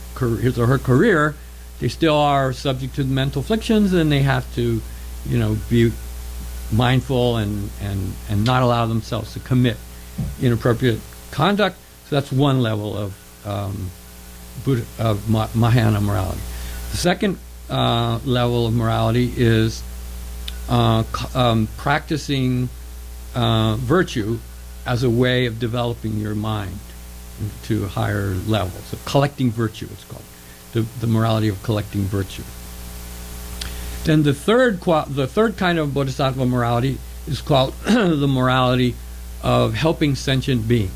or her career, they still are subject to mental afflictions, and they have to, be mindful and not allow themselves to commit inappropriate conduct. So that's one level of Mahayana morality. The second level of morality is practicing virtue as a way of developing your mind to higher levels. So collecting virtue, it's called. The morality of collecting virtue. Then the third kind of bodhisattva morality is called the morality of helping sentient beings.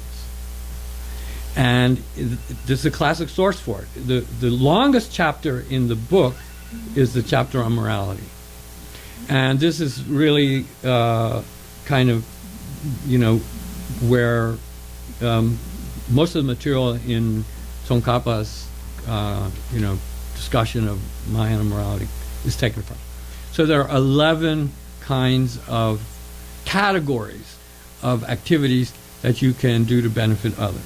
And this is a classic source for it. The longest chapter in the book is the chapter on morality. And this is really kind of, where most of the material in Tsongkhapa's, discussion of Mahayana morality is taken from. So there are 11 kinds of categories of activities that you can do to benefit others.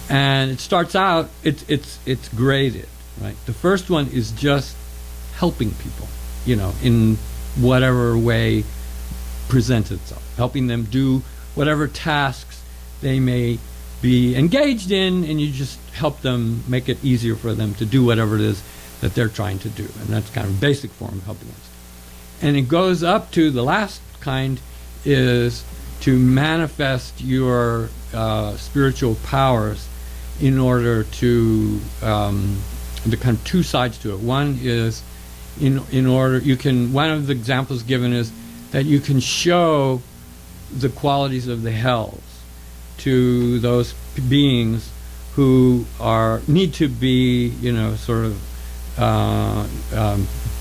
And it starts out, it's graded, right? The first one is just helping people, in whatever way presents itself, helping them do whatever tasks they may be engaged in, and you just help them, make it easier for them to do whatever it is that they're trying to do. And that's kind of a basic form of helping us. And it goes up to the last kind is to manifest your spiritual powers in order to the kind of two sides to it. One is in order you can, one of the examples given is that you can show the qualities of the hells to those beings who need to be, sort of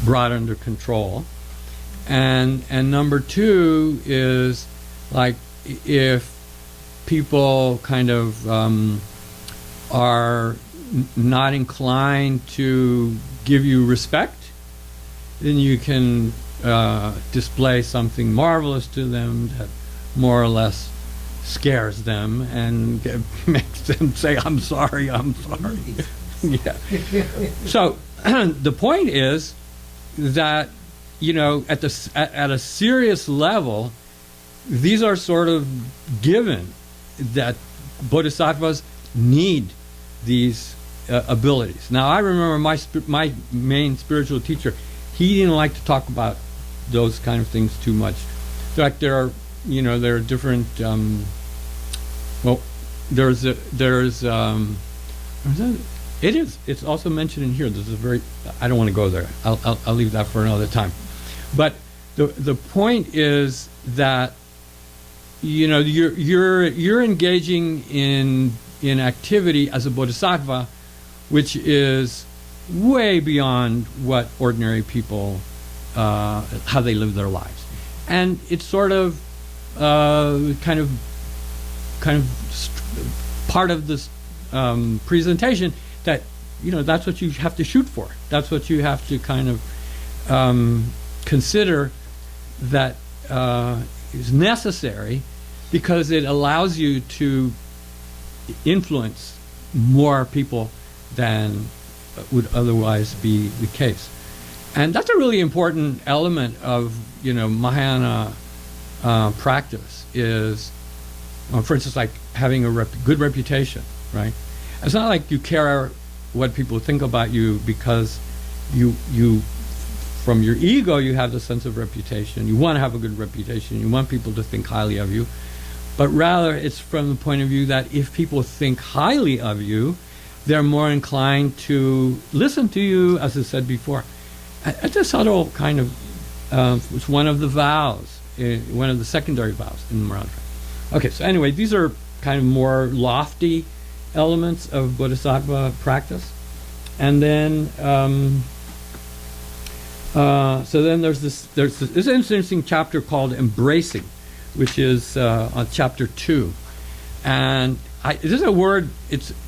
brought under control. And number two is like if people kind of are not inclined to give you respect, then you can display something marvelous to them that more or less scares them and makes them say, I'm sorry. Yeah. So the point is that, at a serious level, these are sort of given that bodhisattvas need these abilities. Now, I remember my main spiritual teacher, he didn't like to talk about those kind of things too much. In fact, there are different, it's also mentioned in here. This is I don't want to go there. I'll leave that for another time. But the point is that, you're engaging in activity as a bodhisattva, which is way beyond what ordinary people, how they live their lives. And it's sort of kind of part of this presentation that that's what you have to shoot for. That's what you have to kind of consider that is necessary, because it allows you to influence more people than would otherwise be the case. And that's a really important element of Mahayana practice is, for instance, like having a good reputation, right? It's not like you care what people think about you because you from your ego you have the sense of reputation. You want to have a good reputation. You want people to think highly of you. But rather it's from the point of view that if people think highly of you, they're more inclined to listen to you, as I said before. It's a subtle kind of, it's one of the vows, one of the secondary vows in the Mahayana. Okay, so anyway, these are kind of more lofty elements of Bodhisattva practice. And then, so then there's this interesting chapter called Embracing, which is on chapter 2. And this is a word,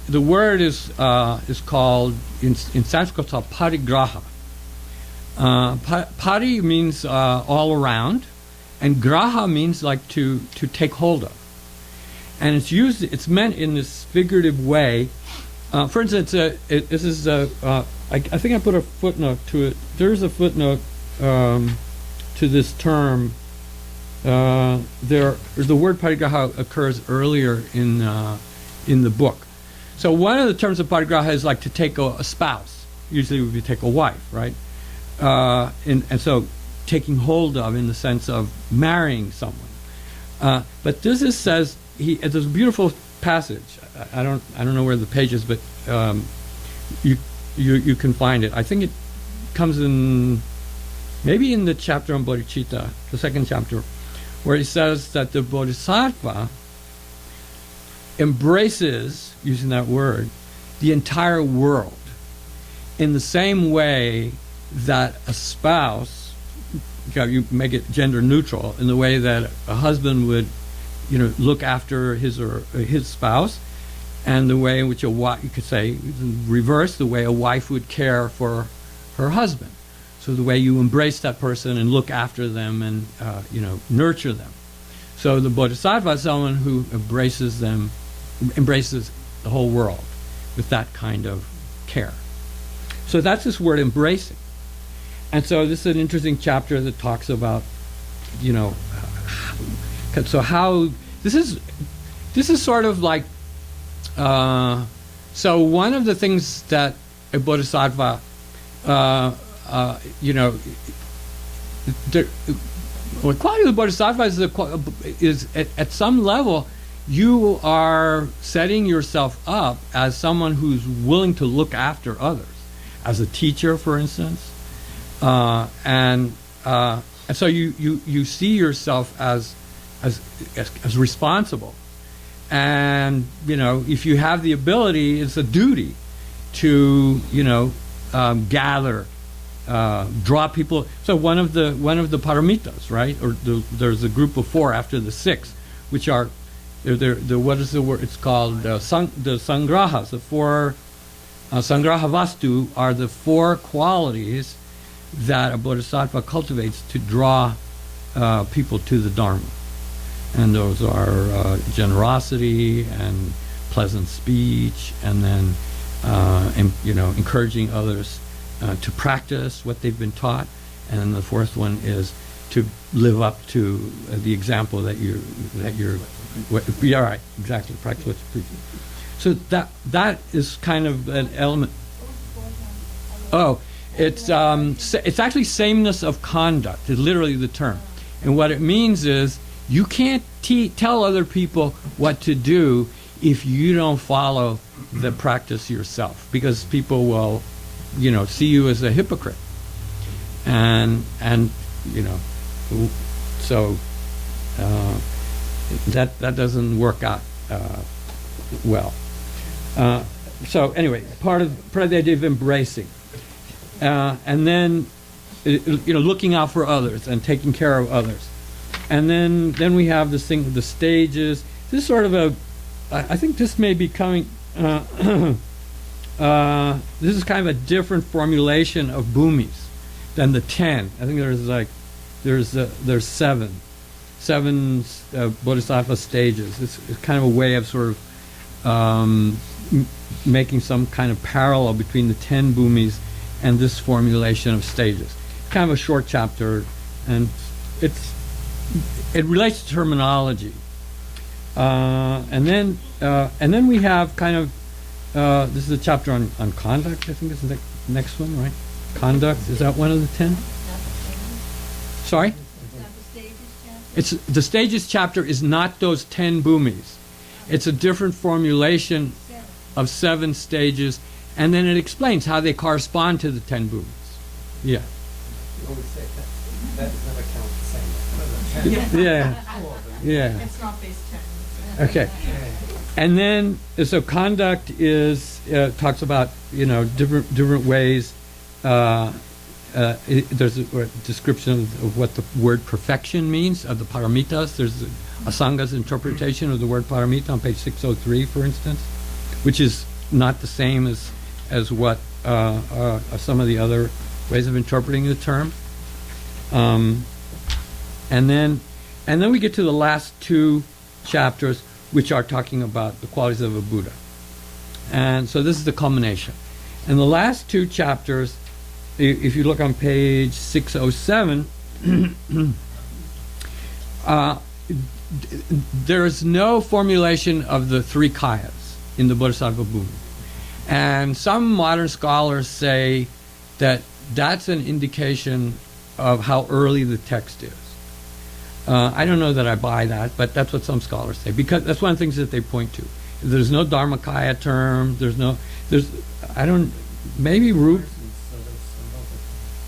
the word is called, in Sanskrit, it's called parigraha. Pari means all around, and graha means like to take hold of. And it's meant in this figurative way. For instance, this is I think I put a footnote to it. There's a footnote to this term. The word parigraha occurs earlier in the book. So one of the terms of parigraha is like to take a spouse. Usually would be take a wife, right? And so taking hold of in the sense of marrying someone. But this says there's a beautiful passage. I don't know where the page is, but you can find it. I think it comes in maybe in the chapter on bodhicitta, the second chapter, where he says that the bodhisattva embraces, using that word, the entire world in the same way that a spouse, you make it gender neutral, in the way that a husband would, look after his spouse, and the way in which a wife, you could say, reverse, the way a wife would care for her husband. So the way you embrace that person and look after them and, nurture them. So the bodhisattva is someone who embraces the whole world with that kind of care. So that's this word embracing. And so this is an interesting chapter that talks about, so how this is sort of like, so one of the things that a bodhisattva, Well, the quality of the Bodhisattva is at some level, you are setting yourself up as someone who's willing to look after others, as a teacher, for instance, and so you see yourself as responsible, and if you have the ability, it's a duty to gather. Draw people. So one of the paramitas, right? Or there's a group of 4 after the 6, which are the what is the word? It's called the sangrahas. The 4 sangraha vastu are the 4 qualities that a bodhisattva cultivates to draw people to the Dharma, and those are generosity and pleasant speech, and then encouraging others to practice what they've been taught, and then the 4th one is to live up to the example that you're yeah, right, exactly, practice what you preach. So that is kind of an element. Oh, it's actually sameness of conduct is literally the term, and what it means is you can't tell other people what to do if you don't follow the practice yourself, because people will see you as a hypocrite, and so that doesn't work out well. So anyway, part of the idea of embracing, and then looking out for others and taking care of others, and then we have this thing, the stages. This is sort of I think this may be coming. This is kind of a different formulation of bhumis than the 10. I think there's 7 bodhisattva stages. It's kind of a way of sort of making some kind of parallel between the 10 bhumis and this formulation of stages. Kind of a short chapter, and it relates to terminology. And then we have kind of this is a chapter on conduct. I think this is the next one, right? Conduct, is that one of the 10? Sorry? It's the stages chapter is not those 10 bhumis. It's a different formulation of 7 stages, and then it explains how they correspond to the 10 bhumis. Yeah. You always say that does never count the same. Yeah. It's not base 10. Okay. And then, so conduct is talks about different ways. There's a description of what the word perfection means of the paramitas. There's Asanga's interpretation of the word paramita on page 603, for instance, which is not the same as what some of the other ways of interpreting the term. And then we get to the last 2 chapters, which are talking about the qualities of a Buddha. And so this is the culmination. And the last 2 chapters, if you look on page 607, there is no formulation of the 3 kayas in the Bodhisattvabhumi. And some modern scholars say that that's an indication of how early the text is. I don't know that I buy that, but that's what some scholars say, because that's one of the things that they point to. There's no Dharmakaya term. Maybe root.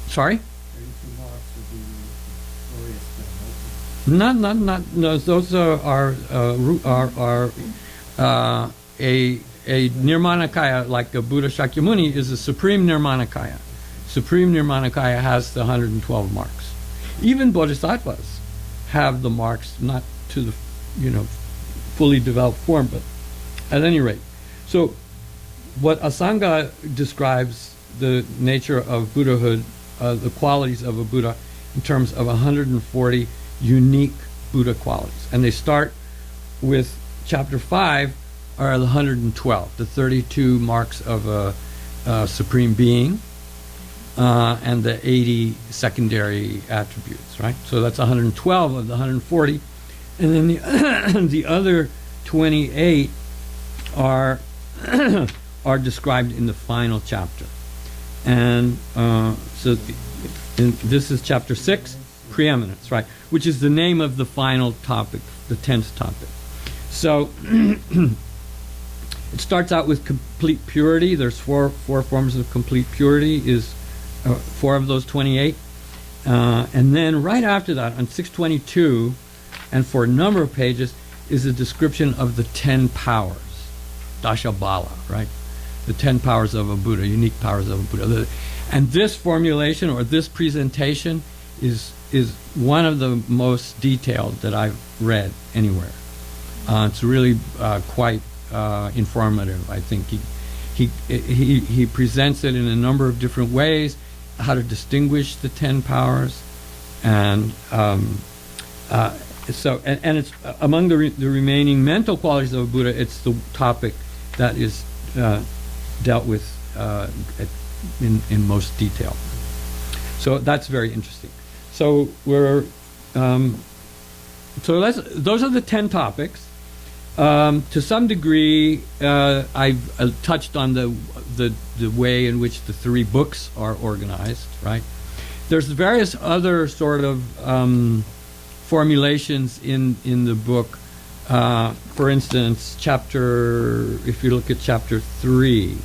Sorry? No. Those are a Nirmanakaya, like a Buddha Shakyamuni, is a supreme Nirmanakaya. Supreme Nirmanakaya has the 112 marks. Even bodhisattvas have the marks, not to the fully developed form, but at any rate. So what Asanga describes the nature of Buddhahood, the qualities of a Buddha, in terms of 140 unique Buddha qualities. And they start with chapter 5 are the 112, the 32 marks of a supreme being, and the 80 secondary attributes, right? So that's 112 of the 140. And then the other 28 are described in the final chapter. And this is chapter 6, Preeminence, right? Which is the name of the final topic, the 10th topic. So it starts out with complete purity. There's four forms of complete purity. Is 4 of those 28, and then right after that, on 622, and for a number of pages, is a description of the 10 powers, Dashabala, right? The 10 powers of a Buddha, unique powers of a Buddha. And this formulation or this presentation is one of the most detailed that I've read anywhere. It's really quite informative. I think he presents it in a number of different ways, how to distinguish the 10 powers, and so it's among the remaining mental qualities of a Buddha. It's the topic that is dealt with in most detail. So that's very interesting. So those are the 10 topics. To some degree, I've touched on the way in which the 3 books are organized, right? There's various other sort of formulations in the book. For instance, if you look at chapter 3,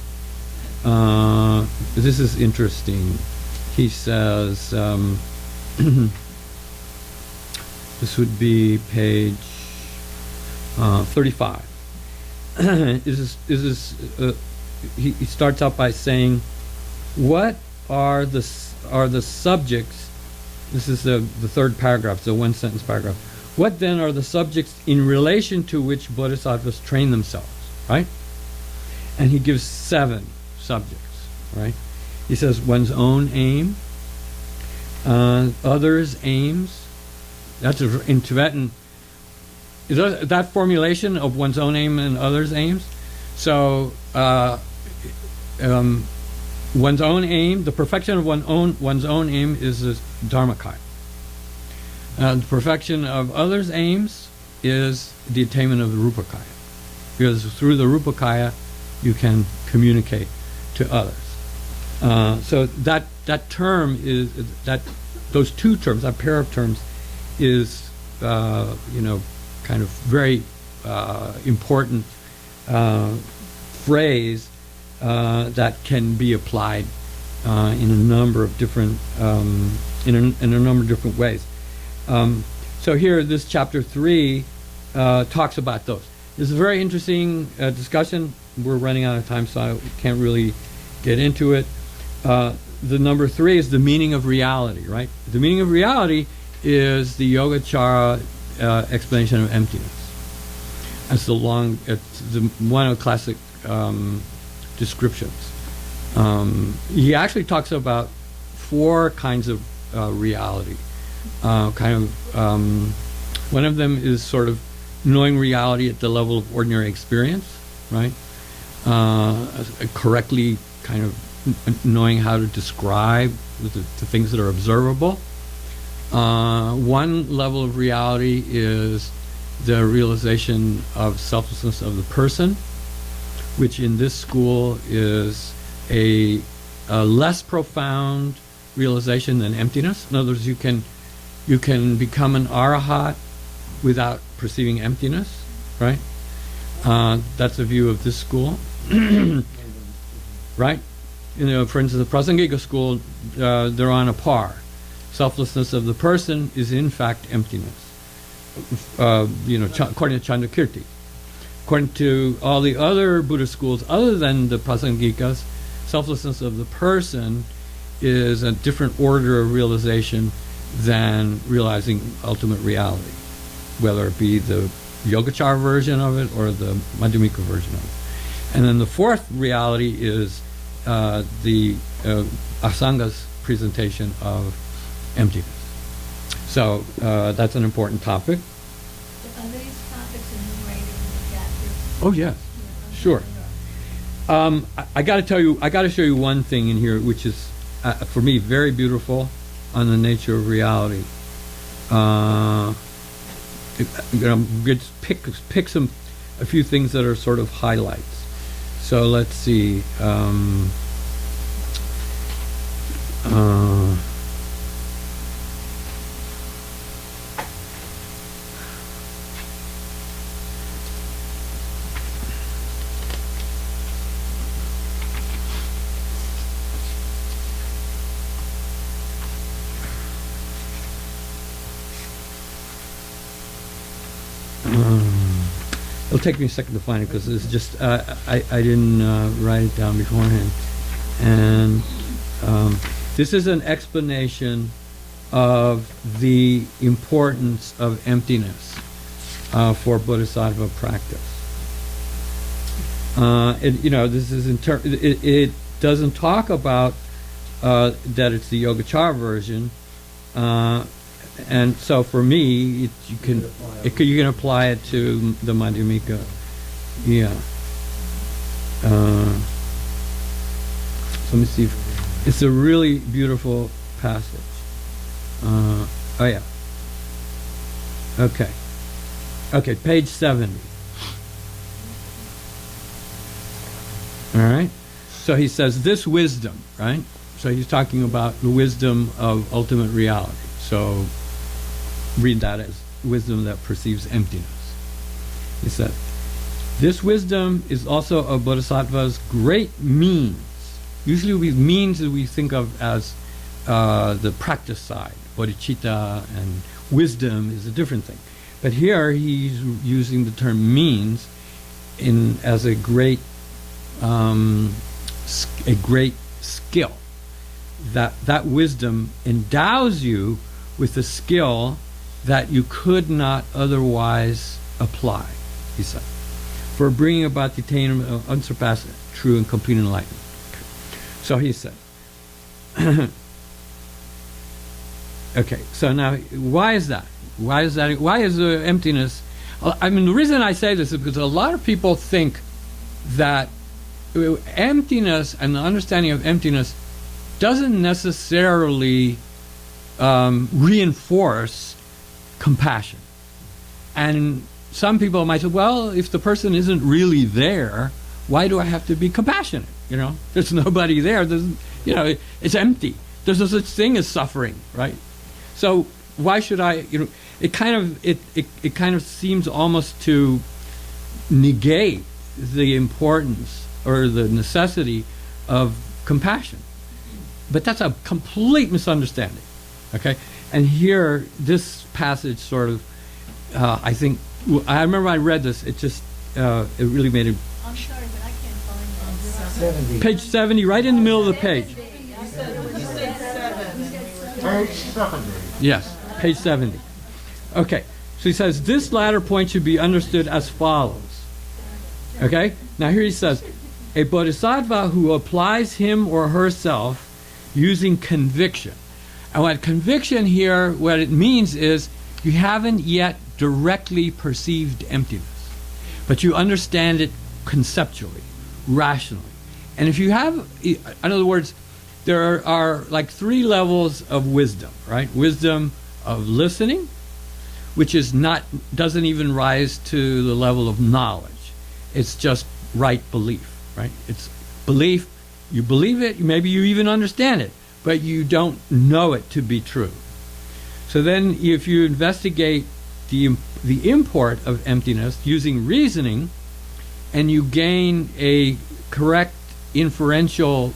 this is interesting. He says, this would be page 35. He starts out by saying, what are the subjects? This is the third paragraph, the 1-sentence paragraph. What then are the subjects in relation to which bodhisattvas train themselves, right? And he gives 7 subjects, right? He says one's own aim, others' aims. That's in Tibetan. Is that formulation of one's own aim and others' aims? So one's own aim, the perfection of one's own aim is the Dharmakaya. The perfection of others' aims is the attainment of the Rupakaya, because through the Rupakaya you can communicate to others. So that term is those 2 terms, that pair of terms, is kind of very important phrase that can be applied in a number of different ways. So here, this chapter 3 talks about those. It's a very interesting discussion. We're running out of time, so I can't really get into it. The number 3 is the meaning of reality, right? The meaning of reality is the Yogacara explanation of emptiness. It's one of the classic descriptions. He actually talks about 4 kinds of reality. One of them is sort of knowing reality at the level of ordinary experience, right? Correctly kind of knowing how to describe the things that are observable. One level of reality is the realization of selflessness of the person, which in this school is a less profound realization than emptiness. In other words, you can become an arahat without perceiving emptiness, right? That's the view of this school, right? For instance, the Prasangika school, they're on a par. Selflessness of the person is in fact emptiness. According to Chandrakirti. According to all the other Buddhist schools, other than the Prasangikas, selflessness of the person is a different order of realization than realizing ultimate reality, whether it be the Yogacara version of it or the Madhyamika version of it. And then the 4th reality is the Asanga's presentation of emptiness. So that's an important topic. Are these topics enumerated in the chapters? Oh yeah, sure. I got to show you one thing in here, which is for me very beautiful, on the nature of reality. Pick a few things that are sort of highlights. So let's see. take me a second to find it because it's just I didn't write it down beforehand. And this is an explanation of the importance of emptiness for Bodhisattva practice. This is it doesn't talk about that it's the Yogacara version, and so for me, you can apply it to the Madhyamika. Yeah. Let me see. It's a really beautiful passage. Oh yeah. Okay. Okay, page 70. All right. So he says this wisdom, right? So he's talking about the wisdom of ultimate reality. So read that as wisdom that perceives emptiness. He said, this wisdom is also a bodhisattva's great means. Usually means that we think of as the practice side. Bodhicitta and wisdom is a different thing. But here he's using the term means as a great skill. That wisdom endows you with a skill that you could not otherwise apply, he said, for bringing about the attainment of unsurpassed, true, and complete enlightenment. Okay. So he said, okay, so now why is that? Why is the emptiness? I mean, the reason I say this is because a lot of people think that emptiness and the understanding of emptiness doesn't necessarily reinforce compassion. And some people might say, well, if the person isn't really there, why do I have to be compassionate? There's nobody there. It's empty. There's no such thing as suffering, right? So why should I? It kind of seems almost to negate the importance or the necessity of compassion. But that's a complete misunderstanding. Okay, and here this passage sort of, I think, I remember I read this. It just, it really made it. I'm sorry, but I can't find it. 70. Page 70, right in the middle of the page. You said 7. Page 70. Yes, page 70. Okay, so he says this latter point should be understood as follows. Okay, now here he says, a bodhisattva who applies him or herself using conviction. And what conviction here, what it means is you haven't yet directly perceived emptiness, but you understand it conceptually, rationally. And if you have, in other words, there are like 3 levels of wisdom, right? Wisdom of listening, which doesn't even rise to the level of knowledge. It's just right belief, right? It's belief. You believe it, maybe you even understand it, but you don't know it to be true. So then if you investigate the import of emptiness using reasoning, and you gain a correct inferential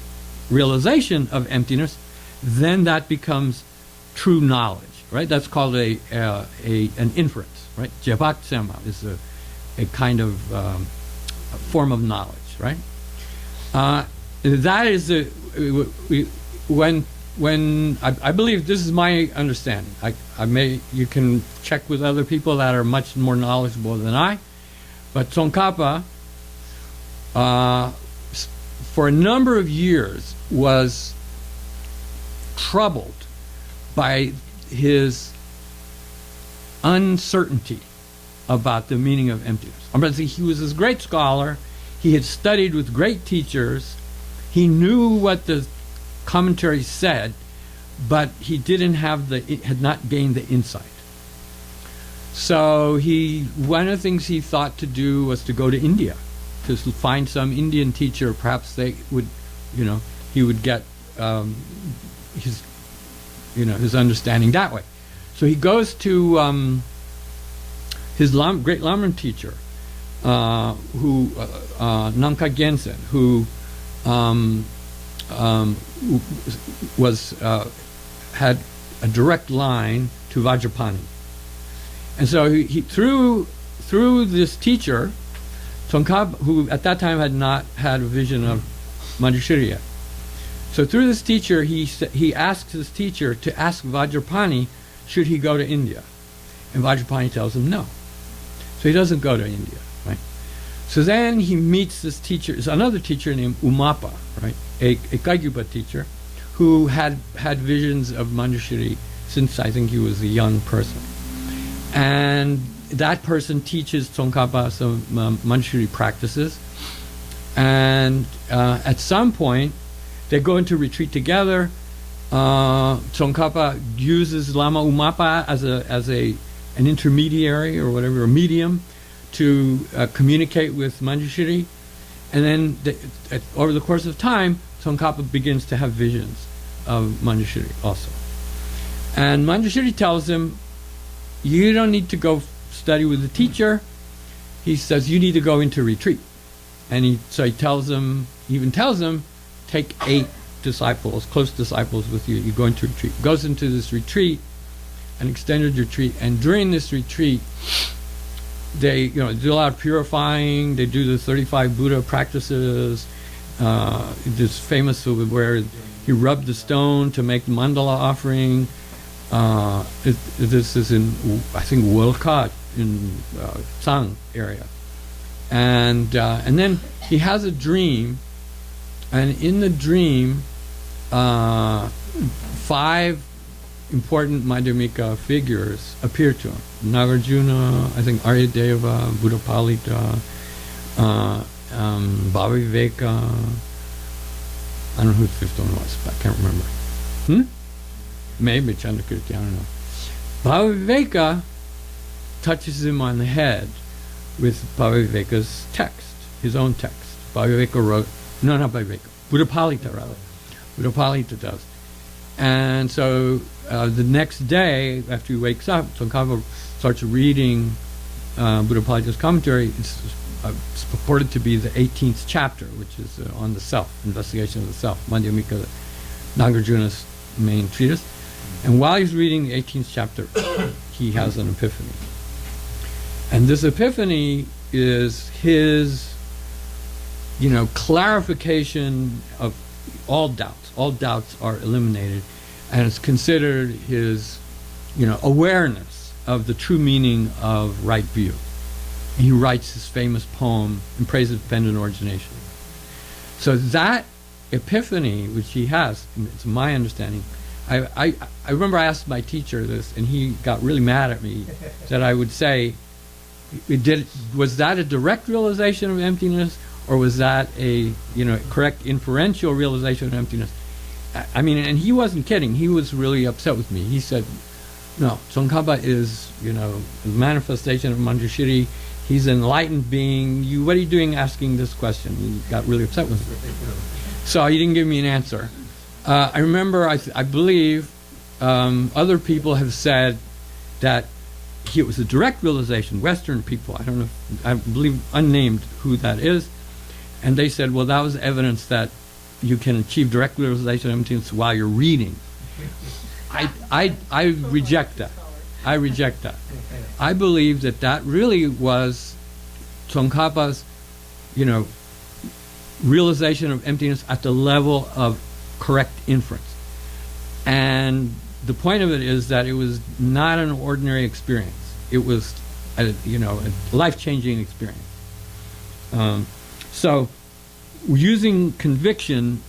realization of emptiness, then that becomes true knowledge, right? That's called an inference, right? Jebak Sema is a kind of a form of knowledge, right? That is when I believe, this is my understanding. You can check with other people that are much more knowledgeable than I, but Tsongkhapa, for a number of years, was troubled by his uncertainty about the meaning of emptiness. He was this great scholar. He had studied with great teachers. He knew what the commentary said, but he had not gained the insight. So one of the things he thought to do was to go to India, to find some Indian teacher. Perhaps he would get his understanding that way. So he goes to his great Lama teacher, who Namkha Gyaltsen, who had a direct line to Vajrapani, and so he through this teacher, Tsongkhapa, who at that time had not had a vision of Manjushri yet. So through this teacher, he asks his teacher to ask Vajrapani, should he go to India? And Vajrapani tells him no. So he doesn't go to India, right? So then he meets this teacher, it's another teacher named Umapa, right? A Kagyupa teacher who had visions of Manjushri since I think he was a young person. And that person teaches Tsongkhapa some Manjushri practices. And at some point, they go into retreat together. Tsongkhapa uses Lama Umapa as an intermediary or whatever, a medium, to communicate with Manjushri. And then over the course of time, Tsongkhapa begins to have visions of Manjushri also. And Manjushri tells him, you don't need to go study with the teacher. He says, you need to go into retreat. And so he even tells him, take 8 disciples, close disciples with you. You go into retreat. Goes into this retreat, an extended retreat, and during this retreat, they do a lot of purifying. They do the 35 Buddha practices. This famous where he rubbed the stone to make the mandala offering. This is in, I think, Wolkat in Tsang area. And then he has a dream, and in the dream, 5 important Madhyamika figures appear to him. Nagarjuna, I think Aryadeva, Buddhapalita, Bhaviveka. I don't know who the 5th one was, but I can't remember. Maybe Chandrakirti, I don't know. Bhaviveka touches him on the head with Bhaviveka's text, his own text. Bhaviveka wrote, no, not Bhaviveka, Buddhapalita rather. Buddhapalita does. And so the next day, after he wakes up, Tsongkhapa starts reading Buddhapalita's commentary. It's purported to be the 18th chapter, which is on the self, investigation of the self, Madhyamika, Nagarjuna's main treatise. And while he's reading the 18th chapter, he has an epiphany. And this epiphany is his, clarification of all doubts. All doubts are eliminated, and it's considered his, awareness of the true meaning of right view. He writes his famous poem in praise of dependent origination. So that epiphany, which he has, it's my understanding. I remember I asked my teacher this, and he got really mad at me that I would say, was that a direct realization of emptiness, or was that a correct inferential realization of emptiness? I mean, and he wasn't kidding. He was really upset with me. He said, no, Tsongkhapa is a manifestation of Manjushri. He's an enlightened being. What are you doing asking this question? He got really upset with me. So he didn't give me an answer. I remember, I believe, other people have said that it was a direct realization, Western people, I don't know, I believe unnamed who that is, and they said, well, that was evidence that you can achieve direct realization of emptiness while you're reading. I reject that. I reject that. I believe that really was Tsongkhapa's, realization of emptiness at the level of correct inference. And the point of it is that it was not an ordinary experience. It was a life-changing experience. So using conviction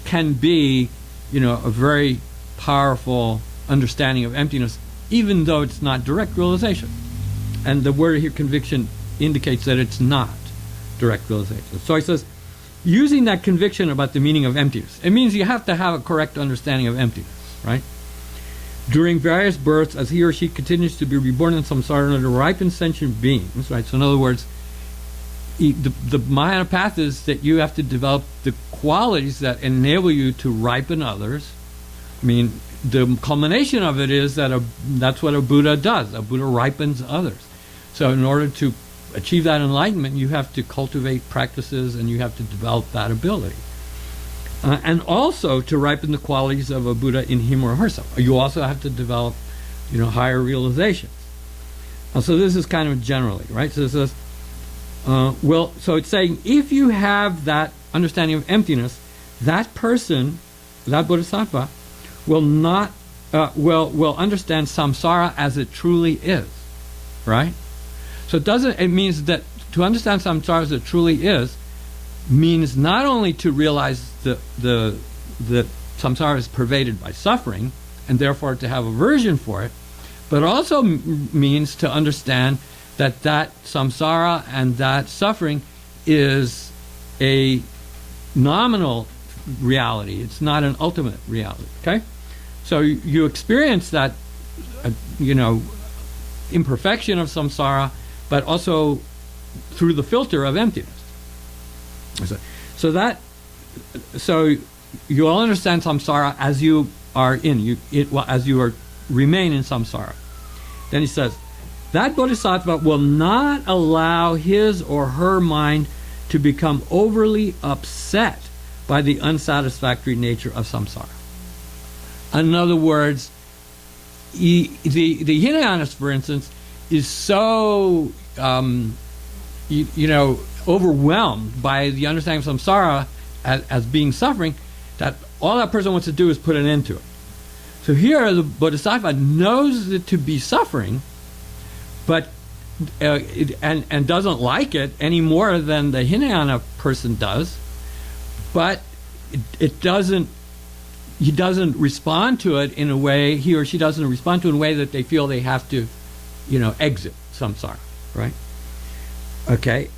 can be, a very powerful understanding of emptiness, even though it's not direct realization. And the word here, conviction, indicates that it's not direct realization. So he says, using that conviction about the meaning of emptiness, it means you have to have a correct understanding of emptiness, right? During various births, as he or she continues to be reborn in samsara under ripened sentient beings, right? So in other words, the Mahayana path is that you have to develop the qualities that enable you to ripen others. I mean, the culmination of it is that that's what a Buddha does. A Buddha ripens others. So in order to achieve that enlightenment, you have to cultivate practices and you have to develop that ability. And also to ripen the qualities of a Buddha in him or herself. You also have to develop, higher realizations. So this is kind of generally, right? So it says, Well, so it's saying if you have that understanding of emptiness, that person, that bodhisattva, will not will understand samsara as it truly is, right? So it means that to understand samsara as it truly is means not only to realize that samsara is pervaded by suffering and therefore to have aversion for it, but also means to understand that samsara and that suffering is a nominal reality. It's not an ultimate reality. Okay, so you experience that, imperfection of samsara, but also through the filter of emptiness. So you all understand samsara as you are as you remain in samsara. Then he says, that bodhisattva will not allow his or her mind to become overly upset by the unsatisfactory nature of samsara. In other words, the Hinayanist, for instance, is so overwhelmed by the understanding of samsara as being suffering that all that person wants to do is put an end to it. So here the bodhisattva knows it to be suffering, but and doesn't like it any more than the Hinayana person does, but he doesn't respond to it in a way, he or she doesn't respond to it in a way that they feel they have to, exit samsara, right? Okay,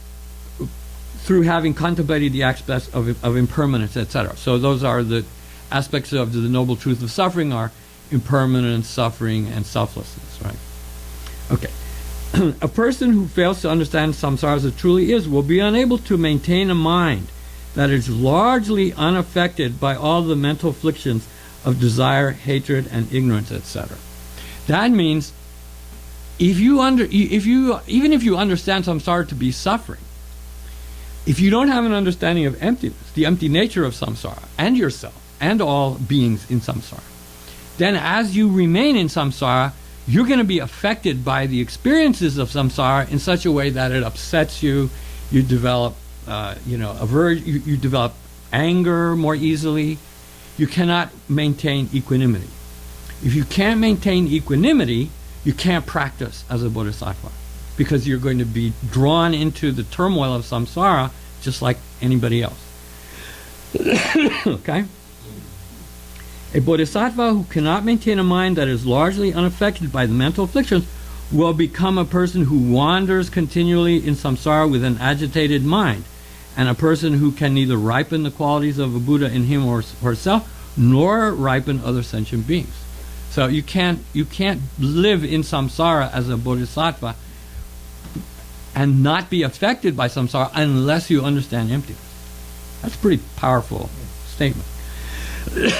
through having contemplated the aspects of impermanence, etc. So those are the aspects of the noble truth of suffering are impermanence, suffering, and selflessness, right? Okay. A person who fails to understand samsara as it truly is will be unable to maintain a mind that is largely unaffected by all the mental afflictions of desire, hatred, and ignorance, etc. That means even if you understand samsara to be suffering, if you don't have an understanding of emptiness, the empty nature of samsara, and yourself, and all beings in samsara, then as you remain in samsara, you're going to be affected by the experiences of samsara in such a way that it upsets you. You develop, you develop anger more easily. You cannot maintain equanimity. If you can't maintain equanimity, you can't practice as a bodhisattva, because you're going to be drawn into the turmoil of samsara just like anybody else. Okay? A bodhisattva who cannot maintain a mind that is largely unaffected by the mental afflictions will become a person who wanders continually in samsara with an agitated mind, and a person who can neither ripen the qualities of a Buddha in him or herself, nor ripen other sentient beings. So you can't live in samsara as a bodhisattva and not be affected by samsara unless you understand emptiness. That's a pretty powerful statement.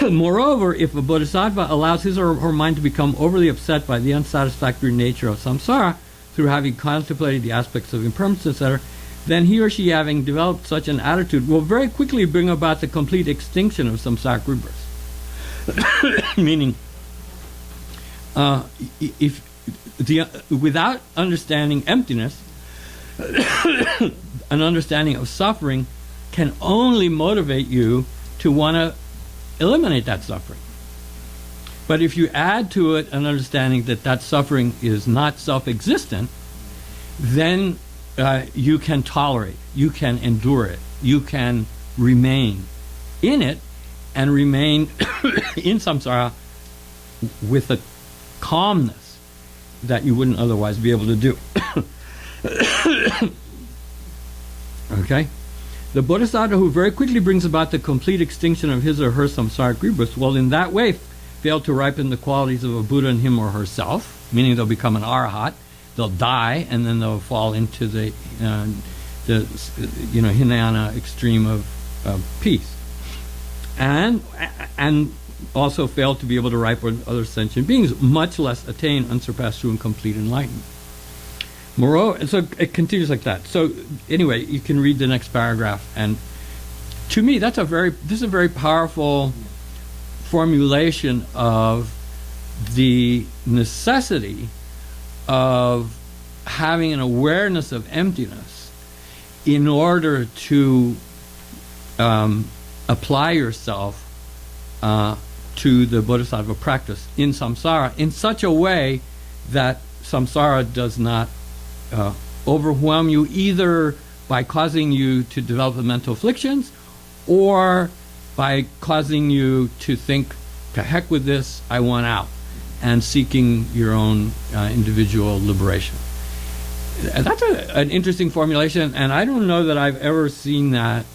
Moreover, if a bodhisattva allows his or her mind to become overly upset by the unsatisfactory nature of samsara through having contemplated the aspects of impermanence, etc., then he or she, having developed such an attitude, will very quickly bring about the complete extinction of samsara hubris. Meaning, without understanding emptiness, an understanding of suffering can only motivate you to want to eliminate that suffering. But if you add to it an understanding that suffering is not self-existent, then you can tolerate, you can endure it, you can remain in it, and remain in samsara with a calmness that you wouldn't otherwise be able to do. Okay? The bodhisattva who very quickly brings about the complete extinction of his or her samsaric rebirths will in that way fail to ripen the qualities of a Buddha in him or herself, meaning they'll become an arahat, they'll die, and then they'll fall into the Hinayana extreme of peace. And also fail to be able to ripen other sentient beings, much less attain unsurpassed true and complete enlightenment. Moreover, so it continues like that. So anyway, you can read the next paragraph, and to me, this is a very powerful formulation of the necessity of having an awareness of emptiness in order to apply yourself to the Bodhisattva practice in samsara in such a way that samsara does not overwhelm you, either by causing you to develop the mental afflictions or by causing you to think, to heck with this, I want out, and seeking your own individual liberation. That's an interesting formulation, and I don't know that I've ever seen that.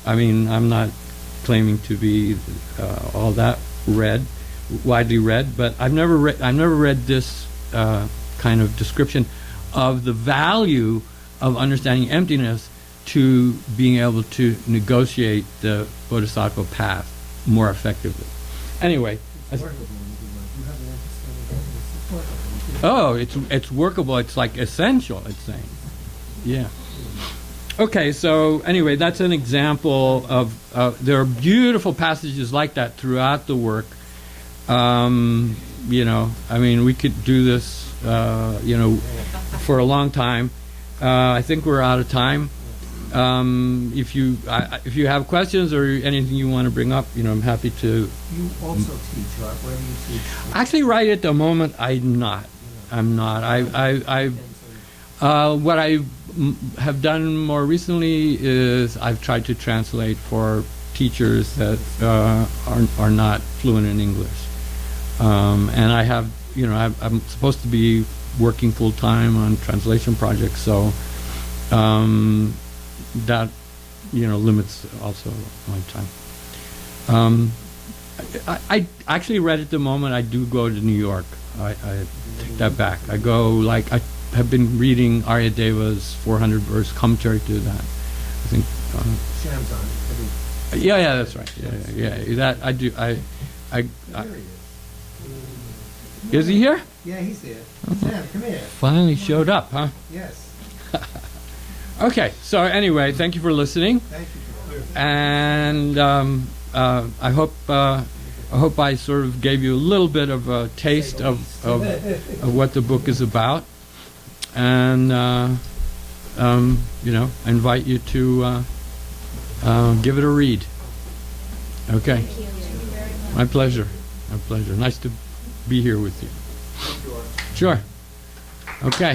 I mean, I'm not claiming to be all that widely read, but I've never read this kind of description of the value of understanding emptiness to being able to negotiate the Bodhisattva path more effectively. Anyway, it's workable. It's like essential. It's saying, yeah. Okay, so anyway, that's an example of there are beautiful passages like that throughout the work. You know, I mean, we could do this, you know, for a long time. I think we're out of time. If you have questions or anything you want to bring up, you know, I'm happy to. You also teach, right? Where do you teach? Actually, right at the moment, I'm not. What I have done more recently is I've tried to translate for teachers that are not fluent in English, and I have, you know, I'm supposed to be working full time on translation projects, so that, you know, limits also my time. I actually, right at the moment, I do go to New York. I take that back. I go, like, I have been reading Aryadeva's 400-verse commentary to that. I think. Sham's on it. Yeah, that's right. Yeah. That I do. I Here he is he here? Yeah, he's there. Sam, come here. Finally showed up, huh? Yes. Okay. So anyway, thank you for listening, Thank you. and I hope I sort of gave you a little bit of a taste of what the book is about, and you know, I invite you to give it a read. Okay. My pleasure. My pleasure. Nice to be here with you. Sure. Okay.